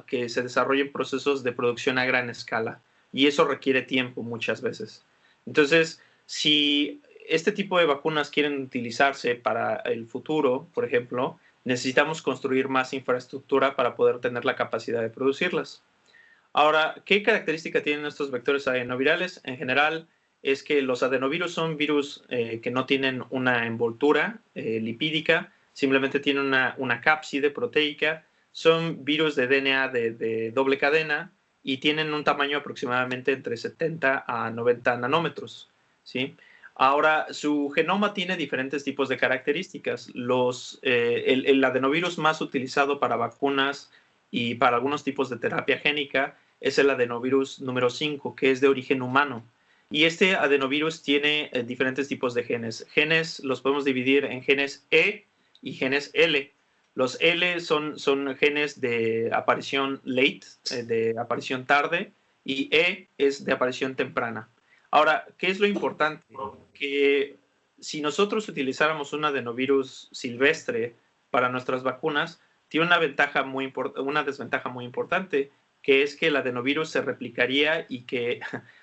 que se desarrollen procesos de producción a gran escala, y eso requiere tiempo muchas veces. Entonces, si este tipo de vacunas quieren utilizarse para el futuro, por ejemplo, necesitamos construir más infraestructura para poder tener la capacidad de producirlas. Ahora, ¿qué característica tienen estos vectores adenovirales? En general, es que los adenovirus son virus que no tienen una envoltura lipídica, simplemente tienen una cápside proteica, son virus de DNA de doble cadena y tienen un tamaño aproximadamente entre 70 a 90 nanómetros, ¿sí? Ahora, su genoma tiene diferentes tipos de características. El adenovirus más utilizado para vacunas y para algunos tipos de terapia génica es el adenovirus número 5, que es de origen humano. Y este adenovirus tiene diferentes tipos de genes. Genes los podemos dividir en genes E y genes L. Los L son genes de aparición late, de aparición tarde, y E es de aparición temprana. Ahora, ¿qué es lo importante? Que si nosotros utilizáramos un adenovirus silvestre para nuestras vacunas, tiene una desventaja muy importante, que es que el adenovirus se replicaría y que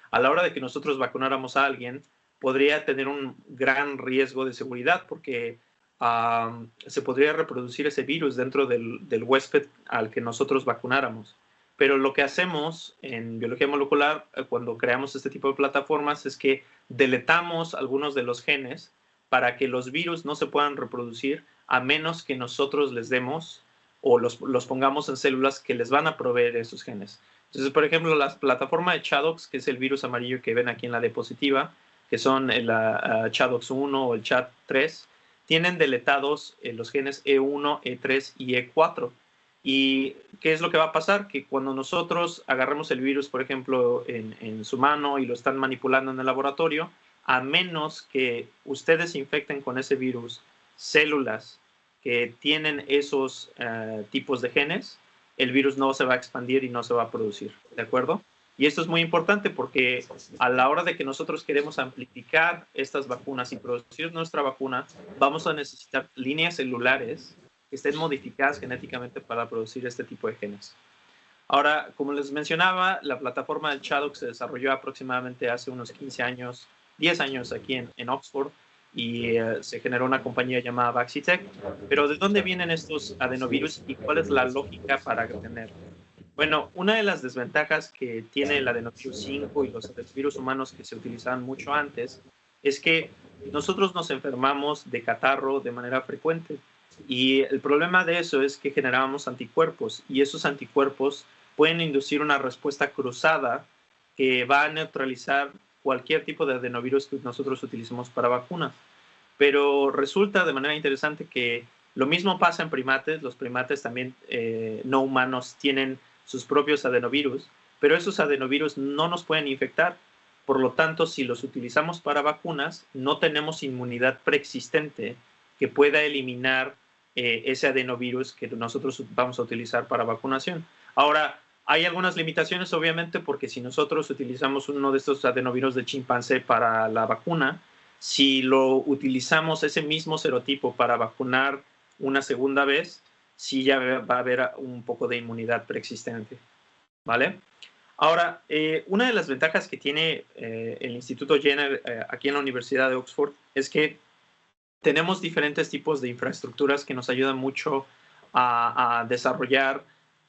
a la hora de que nosotros vacunáramos a alguien, podría tener un gran riesgo de seguridad porque se podría reproducir ese virus dentro del huésped al que nosotros vacunáramos. Pero lo que hacemos en biología molecular, cuando creamos este tipo de plataformas, es que deletamos algunos de los genes para que los virus no se puedan reproducir a menos que nosotros les demos o los pongamos en células que les van a proveer esos genes. Entonces, por ejemplo, la plataforma de ChAdOx, que es el virus amarillo que ven aquí en la diapositiva, que son el ChAdOx 1 o el ChAd3, tienen deletados los genes E1, E3 y E4. ¿Y qué es lo que va a pasar? Que cuando nosotros agarremos el virus, por ejemplo, en su mano y lo están manipulando en el laboratorio, a menos que ustedes infecten con ese virus células que tienen esos tipos de genes, el virus no se va a expandir y no se va a producir, ¿de acuerdo? Y esto es muy importante porque a la hora de que nosotros queremos amplificar estas vacunas y producir nuestra vacuna, vamos a necesitar líneas celulares que estén modificadas genéticamente para producir este tipo de genes. Ahora, como les mencionaba, la plataforma del Shadowx se desarrolló aproximadamente hace unos 15 años, 10 años aquí en Oxford, y se generó una compañía llamada Vaxitech. Pero ¿de dónde vienen estos adenovirus y cuál es la lógica para tener? Bueno, una de las desventajas que tiene el adenovirus 5 y los adenovirus humanos que se utilizaban mucho antes es que nosotros nos enfermamos de catarro de manera frecuente. Y el problema de eso es que generábamos anticuerpos y esos anticuerpos pueden inducir una respuesta cruzada que va a neutralizar cualquier tipo de adenovirus que nosotros utilicemos para vacunas. Pero resulta de manera interesante que lo mismo pasa en primates. Los primates también no humanos tienen sus propios adenovirus, pero esos adenovirus no nos pueden infectar. Por lo tanto, si los utilizamos para vacunas, no tenemos inmunidad preexistente que pueda eliminar ese adenovirus que nosotros vamos a utilizar para vacunación. Ahora, hay algunas limitaciones, obviamente, porque si nosotros utilizamos uno de estos adenovirus de chimpancé para la vacuna, si lo utilizamos ese mismo serotipo para vacunar una segunda vez, sí ya va a haber un poco de inmunidad preexistente, ¿vale? Ahora, una de las ventajas que tiene el Instituto Jenner aquí en la Universidad de Oxford es que tenemos diferentes tipos de infraestructuras que nos ayudan mucho a desarrollar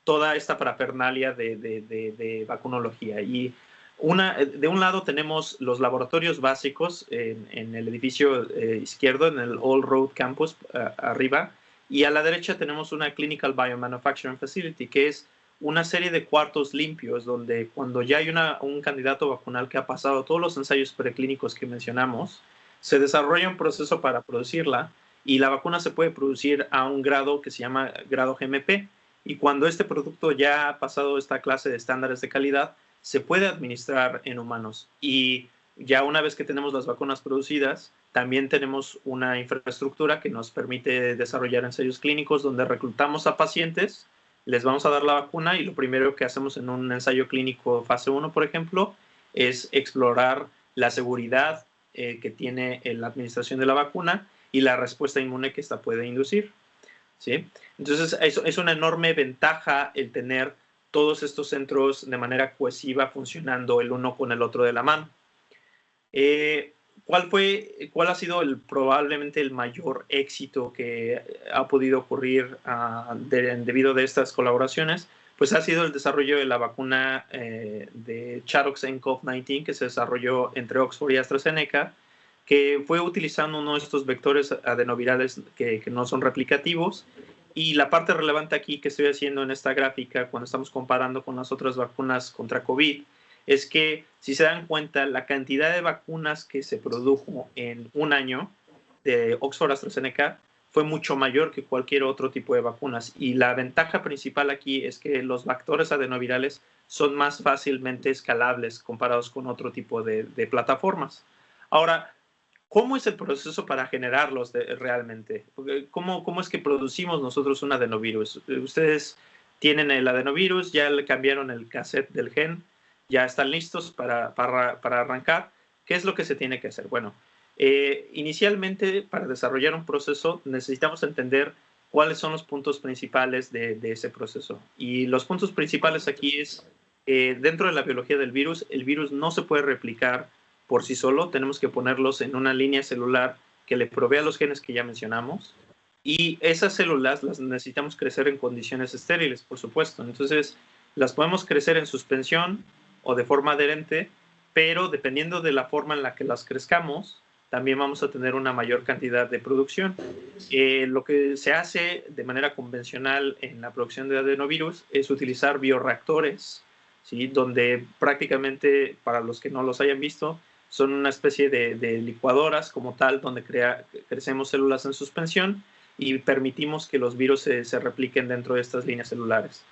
toda esta parafernalia de vacunología. Y de un lado tenemos los laboratorios básicos en el edificio izquierdo, en el All Road Campus, arriba, y a la derecha tenemos una Clinical Biomanufacturing Facility, que es una serie de cuartos limpios donde cuando ya hay un candidato vacunal que ha pasado todos los ensayos preclínicos que mencionamos, se desarrolla un proceso para producirla y la vacuna se puede producir a un grado que se llama grado GMP. Y cuando este producto ya ha pasado esta clase de estándares de calidad, se puede administrar en humanos. Y ya una vez que tenemos las vacunas producidas, también tenemos una infraestructura que nos permite desarrollar ensayos clínicos donde reclutamos a pacientes, les vamos a dar la vacuna y lo primero que hacemos en un ensayo clínico fase 1, por ejemplo, es explorar la seguridad que tiene la administración de la vacuna y la respuesta inmune que esta puede inducir, ¿sí? Entonces, es una enorme ventaja el tener todos estos centros de manera cohesiva funcionando el uno con el otro de la mano. ¿Cuál ha sido probablemente el mayor éxito que ha podido ocurrir debido a estas colaboraciones? Pues ha sido el desarrollo de la vacuna de Charox-nCoV-19 que se desarrolló entre Oxford y AstraZeneca, que fue utilizando uno de estos vectores adenovirales que no son replicativos. Y la parte relevante aquí que estoy haciendo en esta gráfica, cuando estamos comparando con las otras vacunas contra COVID, es que, si se dan cuenta, la cantidad de vacunas que se produjo en un año de Oxford AstraZeneca fue mucho mayor que cualquier otro tipo de vacunas. Y la ventaja principal aquí es que los vectores adenovirales son más fácilmente escalables comparados con otro tipo de plataformas. Ahora, ¿cómo es el proceso para generarlos realmente? ¿Cómo es que producimos nosotros un adenovirus? Ustedes tienen el adenovirus, ya le cambiaron el cassette del gen, ya están listos para arrancar. ¿Qué es lo que se tiene que hacer? Bueno, inicialmente, para desarrollar un proceso, necesitamos entender cuáles son los puntos principales de ese proceso. Y los puntos principales aquí es, dentro de la biología del virus, el virus no se puede replicar por sí solo. Tenemos que ponerlos en una línea celular que le provea los genes que ya mencionamos. Y esas células las necesitamos crecer en condiciones estériles, por supuesto. Entonces, las podemos crecer en suspensión o de forma adherente, pero dependiendo de la forma en la que las crezcamos, también vamos a tener una mayor cantidad de producción. Lo que se hace de manera convencional en la producción de adenovirus es utilizar bioreactores, ¿sí? Donde prácticamente, para los que no los hayan visto, son una especie de licuadoras como tal, donde crecemos células en suspensión y permitimos que los virus se repliquen dentro de estas líneas celulares.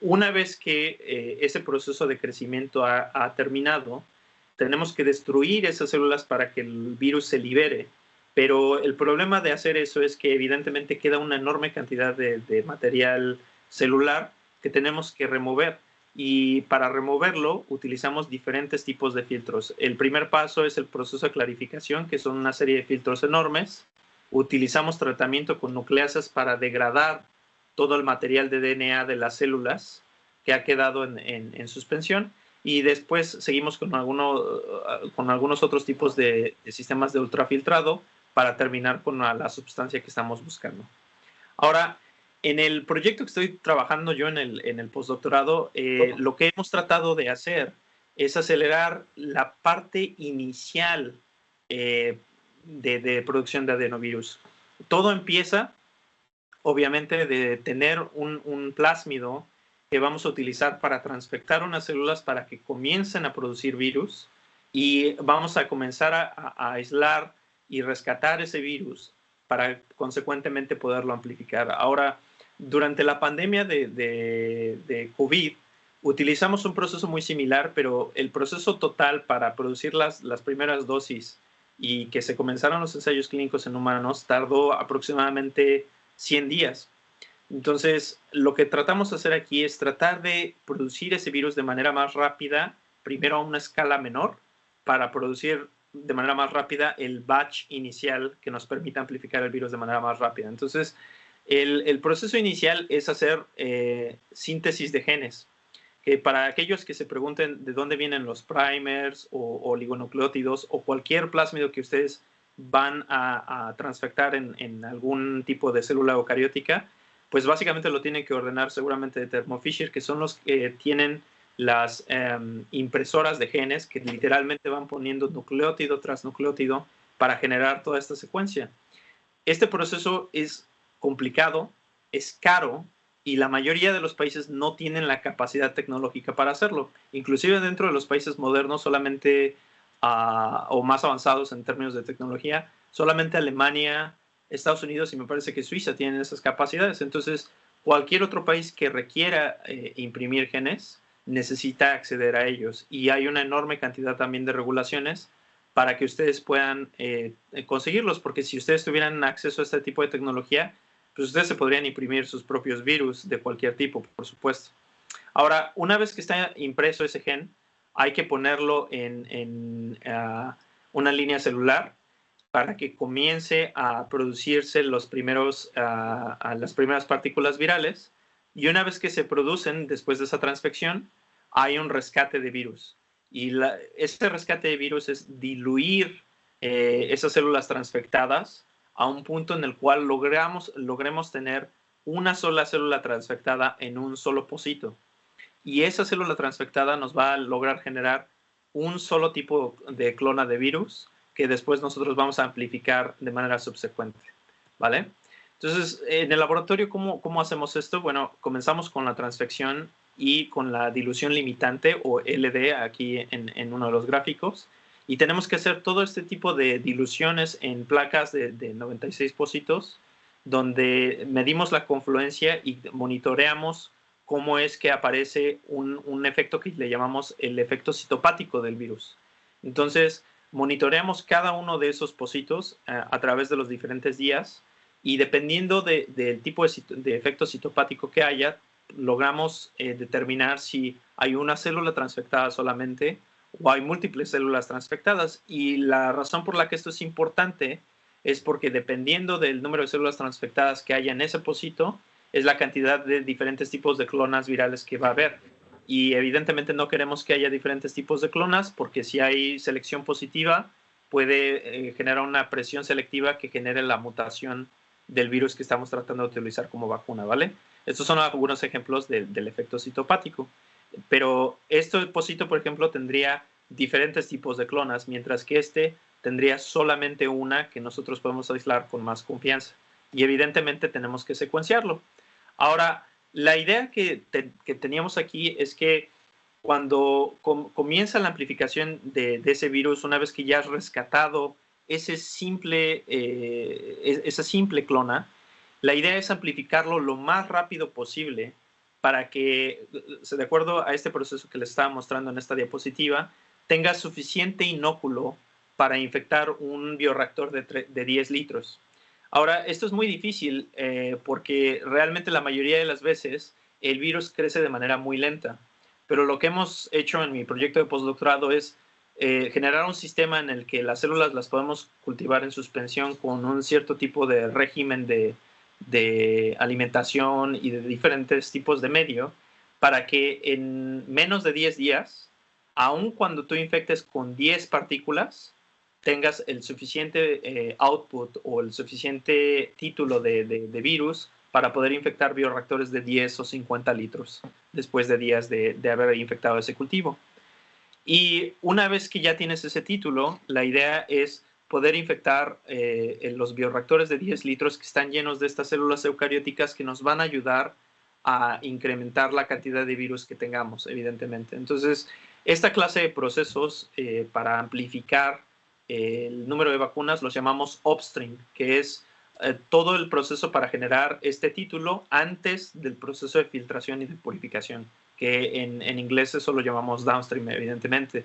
Una vez que ese proceso de crecimiento ha terminado, tenemos que destruir esas células para que el virus se libere. Pero el problema de hacer eso es que evidentemente queda una enorme cantidad de material celular que tenemos que remover. Y para removerlo utilizamos diferentes tipos de filtros. El primer paso es el proceso de clarificación, que son una serie de filtros enormes. Utilizamos tratamiento con nucleasas para degradar todo el material de DNA de las células que ha quedado en suspensión, y después seguimos con algunos otros tipos de sistemas de ultrafiltrado para terminar con la sustancia que estamos buscando. Ahora, en el proyecto que estoy trabajando yo en el postdoctorado, lo que hemos tratado de hacer es acelerar la parte inicial de producción de adenovirus. Todo empieza, obviamente, de tener un plásmido que vamos a utilizar para transfectar unas células para que comiencen a producir virus, y vamos a comenzar a aislar y rescatar ese virus para consecuentemente poderlo amplificar. Ahora, durante la pandemia de COVID, utilizamos un proceso muy similar, pero el proceso total para producir las primeras dosis y que se comenzaron los ensayos clínicos en humanos tardó aproximadamente 100 días. Entonces, lo que tratamos de hacer aquí es tratar de producir ese virus de manera más rápida, primero a una escala menor, para producir de manera más rápida el batch inicial que nos permita amplificar el virus de manera más rápida. Entonces, el proceso inicial es hacer síntesis de genes, que para aquellos que se pregunten de dónde vienen los primers o oligonucleótidos o cualquier plásmido que ustedes van a transfectar en algún tipo de célula eucariótica, pues básicamente lo tienen que ordenar seguramente de Thermo Fisher, que son los que tienen las impresoras de genes que literalmente van poniendo nucleótido tras nucleótido para generar toda esta secuencia. Este proceso es complicado, es caro, y la mayoría de los países no tienen la capacidad tecnológica para hacerlo. Inclusive dentro de los países modernos solamente, o más avanzados en términos de tecnología, solamente Alemania, Estados Unidos y me parece que Suiza tienen esas capacidades. Entonces, cualquier otro país que requiera imprimir genes necesita acceder a ellos. Y hay una enorme cantidad también de regulaciones para que ustedes puedan conseguirlos, porque si ustedes tuvieran acceso a este tipo de tecnología, pues ustedes se podrían imprimir sus propios virus de cualquier tipo, por supuesto. Ahora, una vez que está impreso ese gen, hay que ponerlo en una línea celular para que comience a producirse las primeras partículas virales, y una vez que se producen después de esa transfección, hay un rescate de virus. Y este rescate de virus es diluir esas células transfectadas a un punto en el cual logremos tener una sola célula transfectada en un solo pocito. Y esa célula transfectada nos va a lograr generar un solo tipo de clona de virus que después nosotros vamos a amplificar de manera subsecuente, ¿vale? Entonces, en el laboratorio, ¿cómo hacemos esto? Bueno, comenzamos con la transfección y con la dilución limitante, o LD, aquí en uno de los gráficos. Y tenemos que hacer todo este tipo de diluciones en placas de 96 pocitos, donde medimos la confluencia y monitoreamos cómo es que aparece un efecto que le llamamos el efecto citopático del virus. Entonces, monitoreamos cada uno de esos pocitos a través de los diferentes días, y dependiendo del tipo de efecto citopático que haya, logramos determinar si hay una célula transfectada solamente o hay múltiples células transfectadas. Y la razón por la que esto es importante es porque dependiendo del número de células transfectadas que haya en ese pocito, es la cantidad de diferentes tipos de clonas virales que va a haber. Y evidentemente no queremos que haya diferentes tipos de clonas, porque si hay selección positiva, puede generar una presión selectiva que genere la mutación del virus que estamos tratando de utilizar como vacuna, ¿vale? Estos son algunos ejemplos del efecto citopático. Pero este pocito, por ejemplo, tendría diferentes tipos de clonas, mientras que este tendría solamente una que nosotros podemos aislar con más confianza. Y evidentemente tenemos que secuenciarlo. Ahora, la idea que teníamos aquí es que cuando comienza la amplificación de ese virus, una vez que ya has rescatado esa simple clona, la idea es amplificarlo lo más rápido posible para que, de acuerdo a este proceso que les estaba mostrando en esta diapositiva, tenga suficiente inóculo para infectar un bioreactor de 10 litros. Ahora, esto es muy difícil porque realmente la mayoría de las veces el virus crece de manera muy lenta. Pero lo que hemos hecho en mi proyecto de postdoctorado es generar un sistema en el que las células las podemos cultivar en suspensión con un cierto tipo de régimen de alimentación y de diferentes tipos de medio, para que en menos de 10 días, aun cuando tú infectes con 10 partículas, tengas el suficiente output o el suficiente título de virus para poder infectar bioreactores de 10 o 50 litros después de días de haber infectado ese cultivo. Y una vez que ya tienes ese título, la idea es poder infectar los bioreactores de 10 litros que están llenos de estas células eucarióticas que nos van a ayudar a incrementar la cantidad de virus que tengamos, evidentemente. Entonces, esta clase de procesos para amplificar el número de vacunas los llamamos upstream, que es todo el proceso para generar este título antes del proceso de filtración y de purificación, que en inglés eso lo llamamos downstream, evidentemente.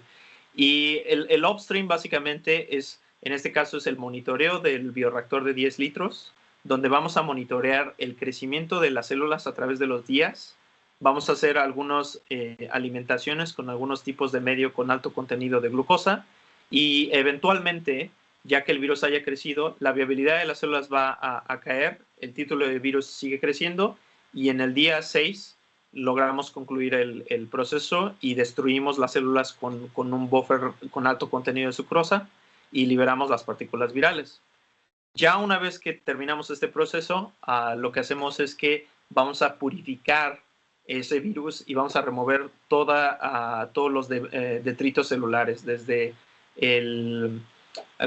Y el upstream básicamente es, en este caso, es el monitoreo del bioreactor de 10 litros, donde vamos a monitorear el crecimiento de las células a través de los días. Vamos a hacer algunas alimentaciones con algunos tipos de medio con alto contenido de glucosa y eventualmente, ya que el virus haya crecido, la viabilidad de las células va a caer, el título de virus sigue creciendo y en el día 6 logramos concluir el proceso y destruimos las células con un buffer con alto contenido de sucrosa y liberamos las partículas virales. Ya una vez que terminamos este proceso, lo que hacemos es que vamos a purificar ese virus y vamos a remover todos los detritos celulares, desde el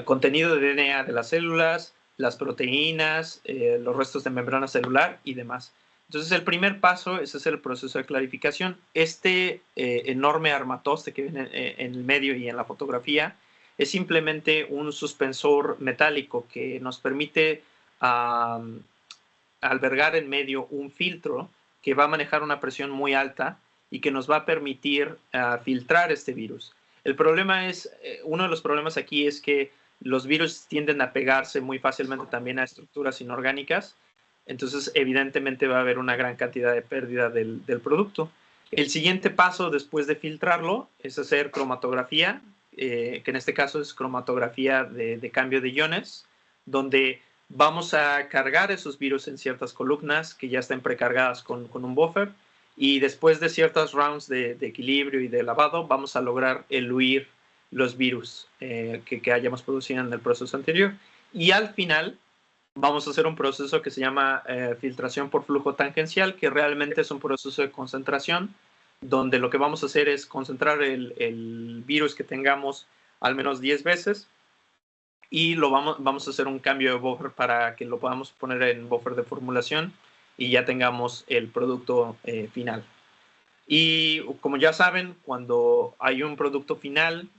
contenido de DNA de las células, las proteínas, los restos de membrana celular y demás. Entonces, el primer paso es hacer el proceso de clarificación. Este enorme armatoste que viene en el medio y en la fotografía es simplemente un suspensor metálico que nos permite albergar en medio un filtro que va a manejar una presión muy alta y que nos va a permitir filtrar este virus. El problema es, uno de los problemas aquí es que los virus tienden a pegarse muy fácilmente también a estructuras inorgánicas, entonces evidentemente va a haber una gran cantidad de pérdida del producto. El siguiente paso después de filtrarlo es hacer cromatografía, que en este caso es cromatografía de cambio de iones, donde vamos a cargar esos virus en ciertas columnas que ya estén precargadas con un buffer y después de ciertas rounds de equilibrio y de lavado vamos a lograr eluir los virus que hayamos producido en el proceso anterior. Y al final vamos a hacer un proceso que se llama filtración por flujo tangencial, que realmente es un proceso de concentración, donde lo que vamos a hacer es concentrar el virus que tengamos al menos 10 veces y vamos a hacer un cambio de buffer para que lo podamos poner en buffer de formulación y ya tengamos el producto final. Y como ya saben, cuando hay un producto final,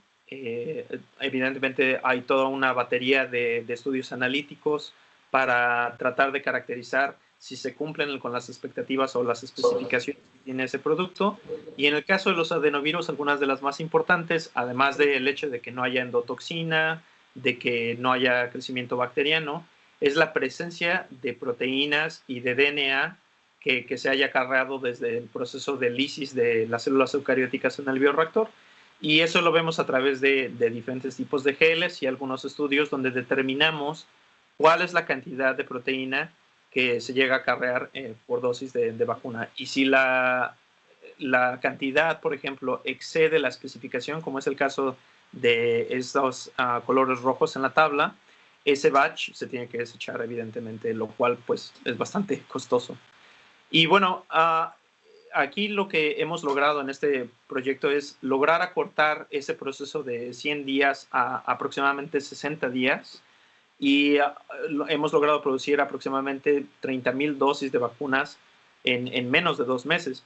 evidentemente hay toda una batería de estudios analíticos para tratar de caracterizar si se cumplen con las expectativas o las especificaciones que tiene ese producto. Y en el caso de los adenovirus, algunas de las más importantes, además del hecho de que no haya endotoxina, de que no haya crecimiento bacteriano, es la presencia de proteínas y de DNA que se haya cargado desde el proceso de lisis de las células eucarióticas en el bioreactor. Y eso lo vemos a través de diferentes tipos de geles y algunos estudios donde determinamos cuál es la cantidad de proteína que se llega a acarrear por dosis de vacuna. Y si la cantidad, por ejemplo, excede la especificación, como es el caso de estos colores rojos en la tabla, ese batch se tiene que desechar, evidentemente, lo cual pues es bastante costoso. Y bueno, aquí lo que hemos logrado en este proyecto es lograr acortar ese proceso de 100 días a aproximadamente 60 días y hemos logrado producir aproximadamente 30,000 dosis de vacunas en menos de 2 meses.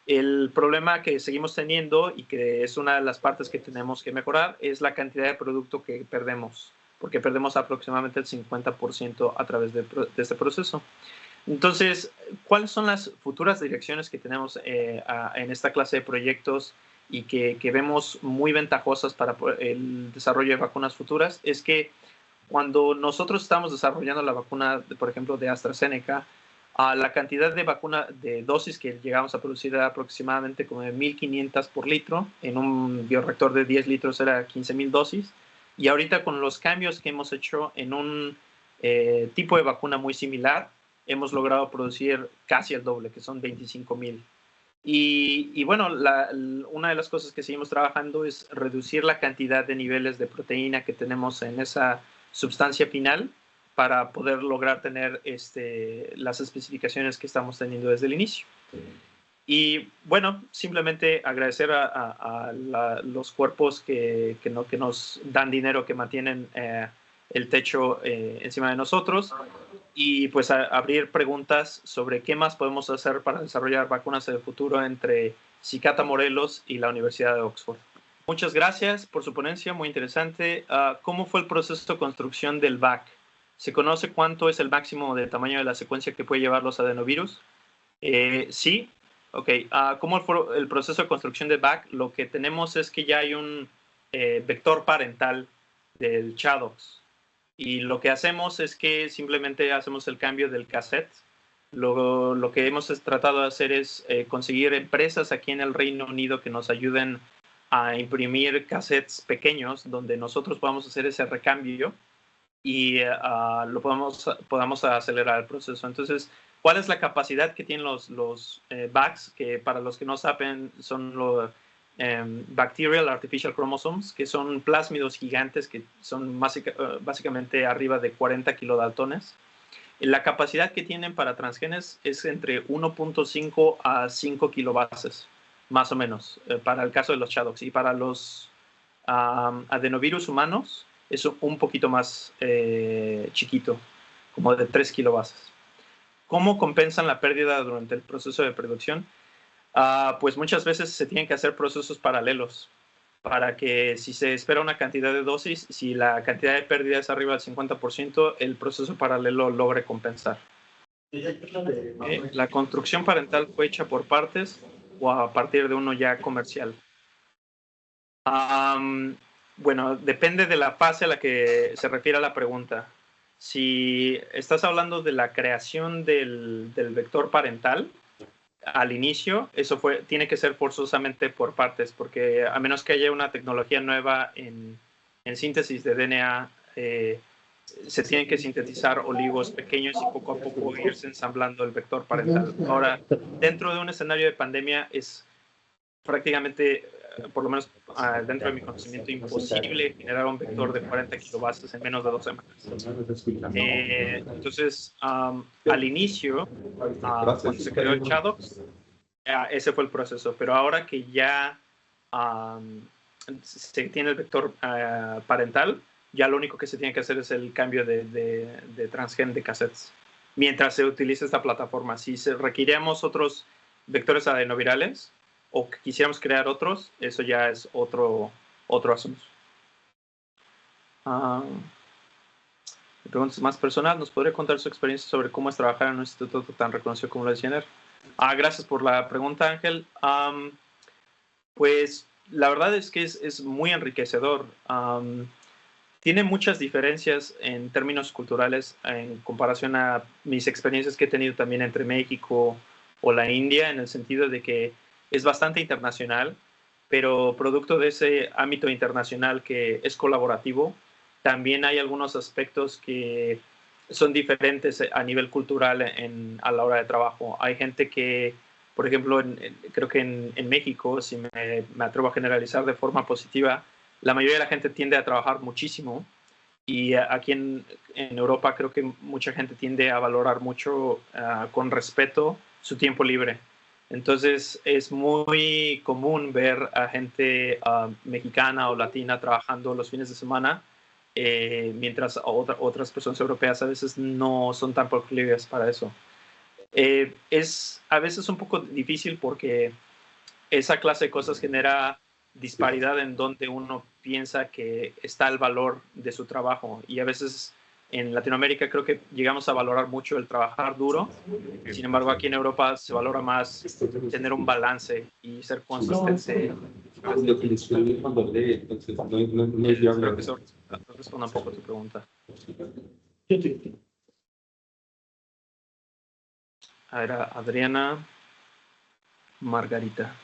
El problema que seguimos teniendo y que es una de las partes que tenemos que mejorar es la cantidad de producto que perdemos, porque perdemos aproximadamente el 50% a través de este proceso. Entonces, ¿cuáles son las futuras direcciones que tenemos en esta clase de proyectos y que vemos muy ventajosas para el desarrollo de vacunas futuras? Es que cuando nosotros estamos desarrollando la vacuna, por ejemplo, de AstraZeneca, la cantidad de vacuna de dosis que llegamos a producir era aproximadamente como de 1,500 por litro. En un bioreactor de 10 litros era 15,000 dosis. Y ahorita con los cambios que hemos hecho en un tipo de vacuna muy similar, hemos logrado producir casi el doble, que son 25,000. Y bueno, una de las cosas que seguimos trabajando es reducir la cantidad de niveles de proteína que tenemos en esa sustancia final para poder lograr tener las especificaciones que estamos teniendo desde el inicio. Y bueno, simplemente agradecer a los cuerpos que nos dan dinero, que mantienen el techo encima de nosotros, y pues abrir preguntas sobre qué más podemos hacer para desarrollar vacunas en el futuro entre Cicata Morelos y la Universidad de Oxford. Muchas gracias por su ponencia, muy interesante. ¿Cómo fue el proceso de construcción del VAC? ¿Se conoce cuánto es el máximo de tamaño de la secuencia que puede llevar los adenovirus? Sí. Ok. ¿Cómo fue el proceso de construcción del VAC? Lo que tenemos es que ya hay un vector parental del ChAdOx. Y lo que hacemos es que simplemente hacemos el cambio del cassette. Lo que hemos tratado de hacer es conseguir empresas aquí en el Reino Unido que nos ayuden a imprimir cassettes pequeños donde nosotros podamos hacer ese recambio y podamos acelerar el proceso. Entonces, ¿cuál es la capacidad que tienen los VACs? Que para los que no saben son los Bacterial Artificial Chromosomes, que son plásmidos gigantes que son básicamente arriba de 40 kilodaltones. La capacidad que tienen para transgenes es entre 1.5 a 5 kilobases, más o menos, para el caso de los ChAdOx. Y para los adenovirus humanos es un poquito más chiquito, como de 3 kilobases. ¿Cómo compensan la pérdida durante el proceso de producción? Pues muchas veces se tienen que hacer procesos paralelos para que si se espera una cantidad de dosis, si la cantidad de pérdida es arriba del 50%, el proceso paralelo logre compensar. La construcción parental fue hecha por partes o a partir de uno ya comercial. Bueno, depende de la fase a la que se refiere a la pregunta. Si estás hablando de la creación del vector parental, al inicio, eso tiene que ser forzosamente por partes, porque a menos que haya una tecnología nueva en síntesis de DNA, se tienen que sintetizar oligos pequeños y poco a poco irse ensamblando el vector parental. Ahora, dentro de un escenario de pandemia es prácticamente, por lo menos dentro de mi conocimiento, imposible generar un vector de 40 kilobases en menos de 2 semanas. Entonces, al inicio, cuando se creó el ChAdOx, ese fue el proceso. Pero ahora que ya se tiene el vector parental, ya lo único que se tiene que hacer es el cambio de transgen de cassettes. Mientras se utiliza esta plataforma, si requiriéramos otros vectores adenovirales, o que quisiéramos crear otros, eso ya es otro asunto. Preguntas más personal, ¿nos podría contar su experiencia sobre cómo es trabajar en un instituto tan reconocido como la de CNR? Gracias por la pregunta, Ángel. Pues la verdad es que es muy enriquecedor. Tiene muchas diferencias en términos culturales en comparación a mis experiencias que he tenido también entre México o la India, en el sentido de que es bastante internacional, pero producto de ese ámbito internacional que es colaborativo, también hay algunos aspectos que son diferentes a nivel cultural a la hora de trabajo. Hay gente que, por ejemplo, creo que en México, si me atrevo a generalizar de forma positiva, la mayoría de la gente tiende a trabajar muchísimo, y aquí en Europa creo que mucha gente tiende a valorar mucho con respeto su tiempo libre. Entonces es muy común ver a gente mexicana o latina trabajando los fines de semana, mientras otras personas europeas a veces no son tan proclives para eso. Es a veces un poco difícil porque esa clase de cosas genera disparidad en donde uno piensa que está el valor de su trabajo, y a veces en Latinoamérica creo que llegamos a valorar mucho el trabajar duro. Sin embargo, aquí en Europa se valora más tener un balance y ser consistente. Lo que le escribí cuando lee, entonces no es ya. Creo que eso responde un poco a tu pregunta. A ver, Adriana Margarita.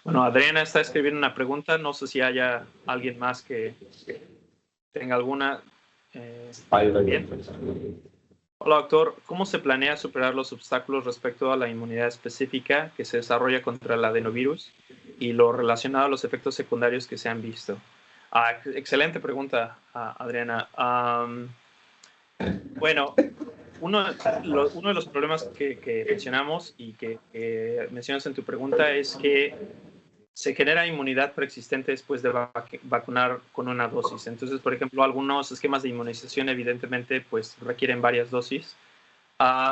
Bueno, Adriana está escribiendo una pregunta. No sé si haya alguien más que tenga alguna. Bien. Hola, doctor. ¿Cómo se planea superar los obstáculos respecto a la inmunidad específica que se desarrolla contra el adenovirus y lo relacionado a los efectos secundarios que se han visto? Excelente pregunta, Adriana. Bueno, uno de los problemas que mencionamos y que mencionas en tu pregunta es que se genera inmunidad preexistente después de vacunar con una dosis. Entonces, por ejemplo, algunos esquemas de inmunización evidentemente pues requieren varias dosis.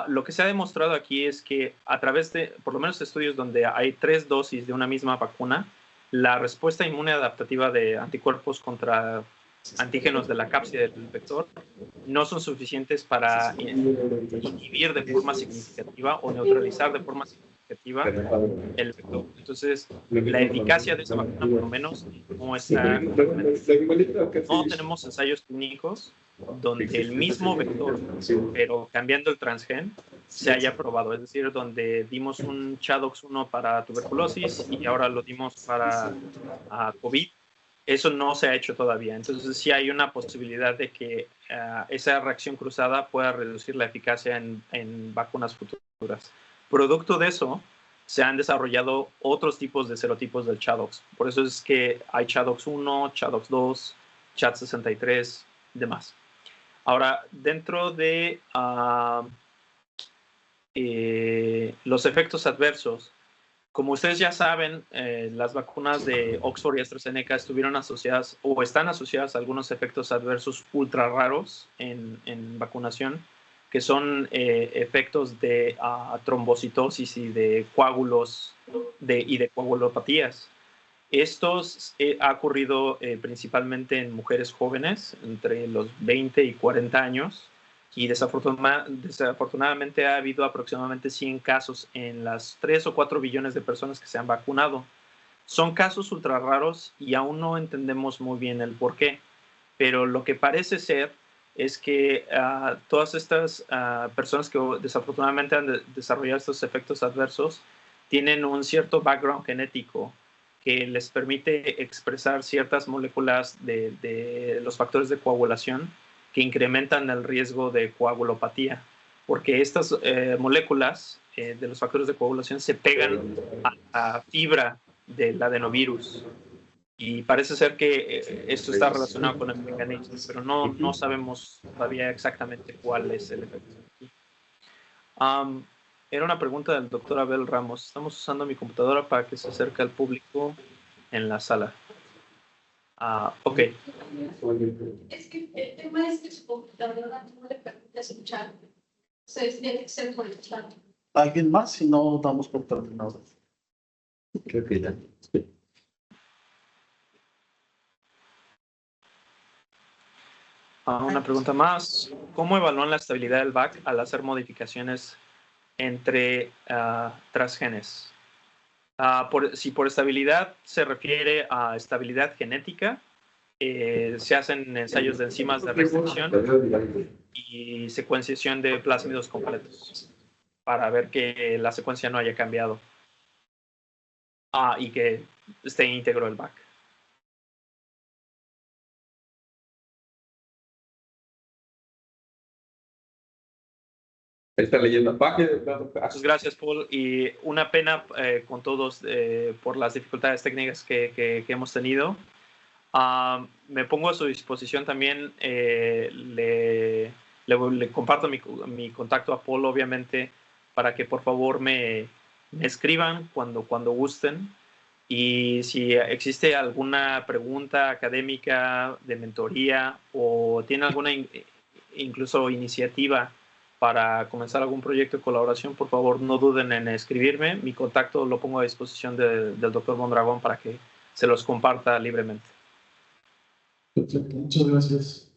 Lo que se ha demostrado aquí es que a través de, por lo menos estudios donde hay 3 dosis de una misma vacuna, la respuesta inmune adaptativa de anticuerpos contra antígenos de la cápside del vector no son suficientes para inhibir de forma significativa o neutralizar de forma significativa el vector. Entonces, la eficacia de esa vacuna, por lo menos, no está. No tenemos ensayos clínicos donde el mismo vector, pero cambiando el transgen, se haya probado. Es decir, donde dimos un ChAdOx1 para tuberculosis y ahora lo dimos para COVID. Eso no se ha hecho todavía. Entonces, sí hay una posibilidad de que esa reacción cruzada pueda reducir la eficacia en vacunas futuras. Producto de eso, se han desarrollado otros tipos de serotipos del ChAdOx. Por eso es que hay ChAdOx1, ChAdOx2, ChAd63, demás. Ahora, dentro de los efectos adversos, como ustedes ya saben, las vacunas de Oxford y AstraZeneca estuvieron asociadas o están asociadas a algunos efectos adversos ultra raros en vacunación, que son efectos de trombocitosis y de coágulos y de coagulopatías. Estos ha ocurrido principalmente en mujeres jóvenes, entre los 20 y 40 años, y desafortunadamente ha habido aproximadamente 100 casos en las 3 o 4 billones de personas que se han vacunado. Son casos ultra raros y aún no entendemos muy bien el por qué, pero lo que parece ser es que todas estas personas que desafortunadamente han desarrollado estos efectos adversos tienen un cierto background genético que les permite expresar ciertas moléculas de los factores de coagulación que incrementan el riesgo de coagulopatía, porque estas moléculas de los factores de coagulación se pegan a la fibra del adenovirus. Y parece ser que esto está relacionado con el mecanismo, pero no sabemos todavía exactamente cuál es el efecto. Era una pregunta del doctor Abel Ramos. Estamos usando mi computadora para que se acerque al público en la sala. Ok. Es que el tema es que su computadora no le permite escuchar. Entonces tiene que ser conectado. ¿Alguien más? Si no, damos por terminado. Creo que ya. Una pregunta más. ¿Cómo evalúan la estabilidad del VAC al hacer modificaciones entre transgenes? Si por estabilidad se refiere a estabilidad genética, se hacen ensayos de enzimas de restricción y secuenciación de plásmidos completos para ver que la secuencia no haya cambiado y que esté íntegro el VAC. Está leyendo página. Muchas gracias, Paul. Y una pena con todos por las dificultades técnicas que hemos tenido. Me pongo a su disposición también. Le comparto mi contacto a Paul, obviamente, para que por favor me escriban cuando gusten. Y si existe alguna pregunta académica de mentoría o tiene alguna incluso iniciativa para comenzar algún proyecto de colaboración, por favor no duden en escribirme. Mi contacto lo pongo a disposición del Dr. Mondragón para que se los comparta libremente. Perfecto, muchas gracias.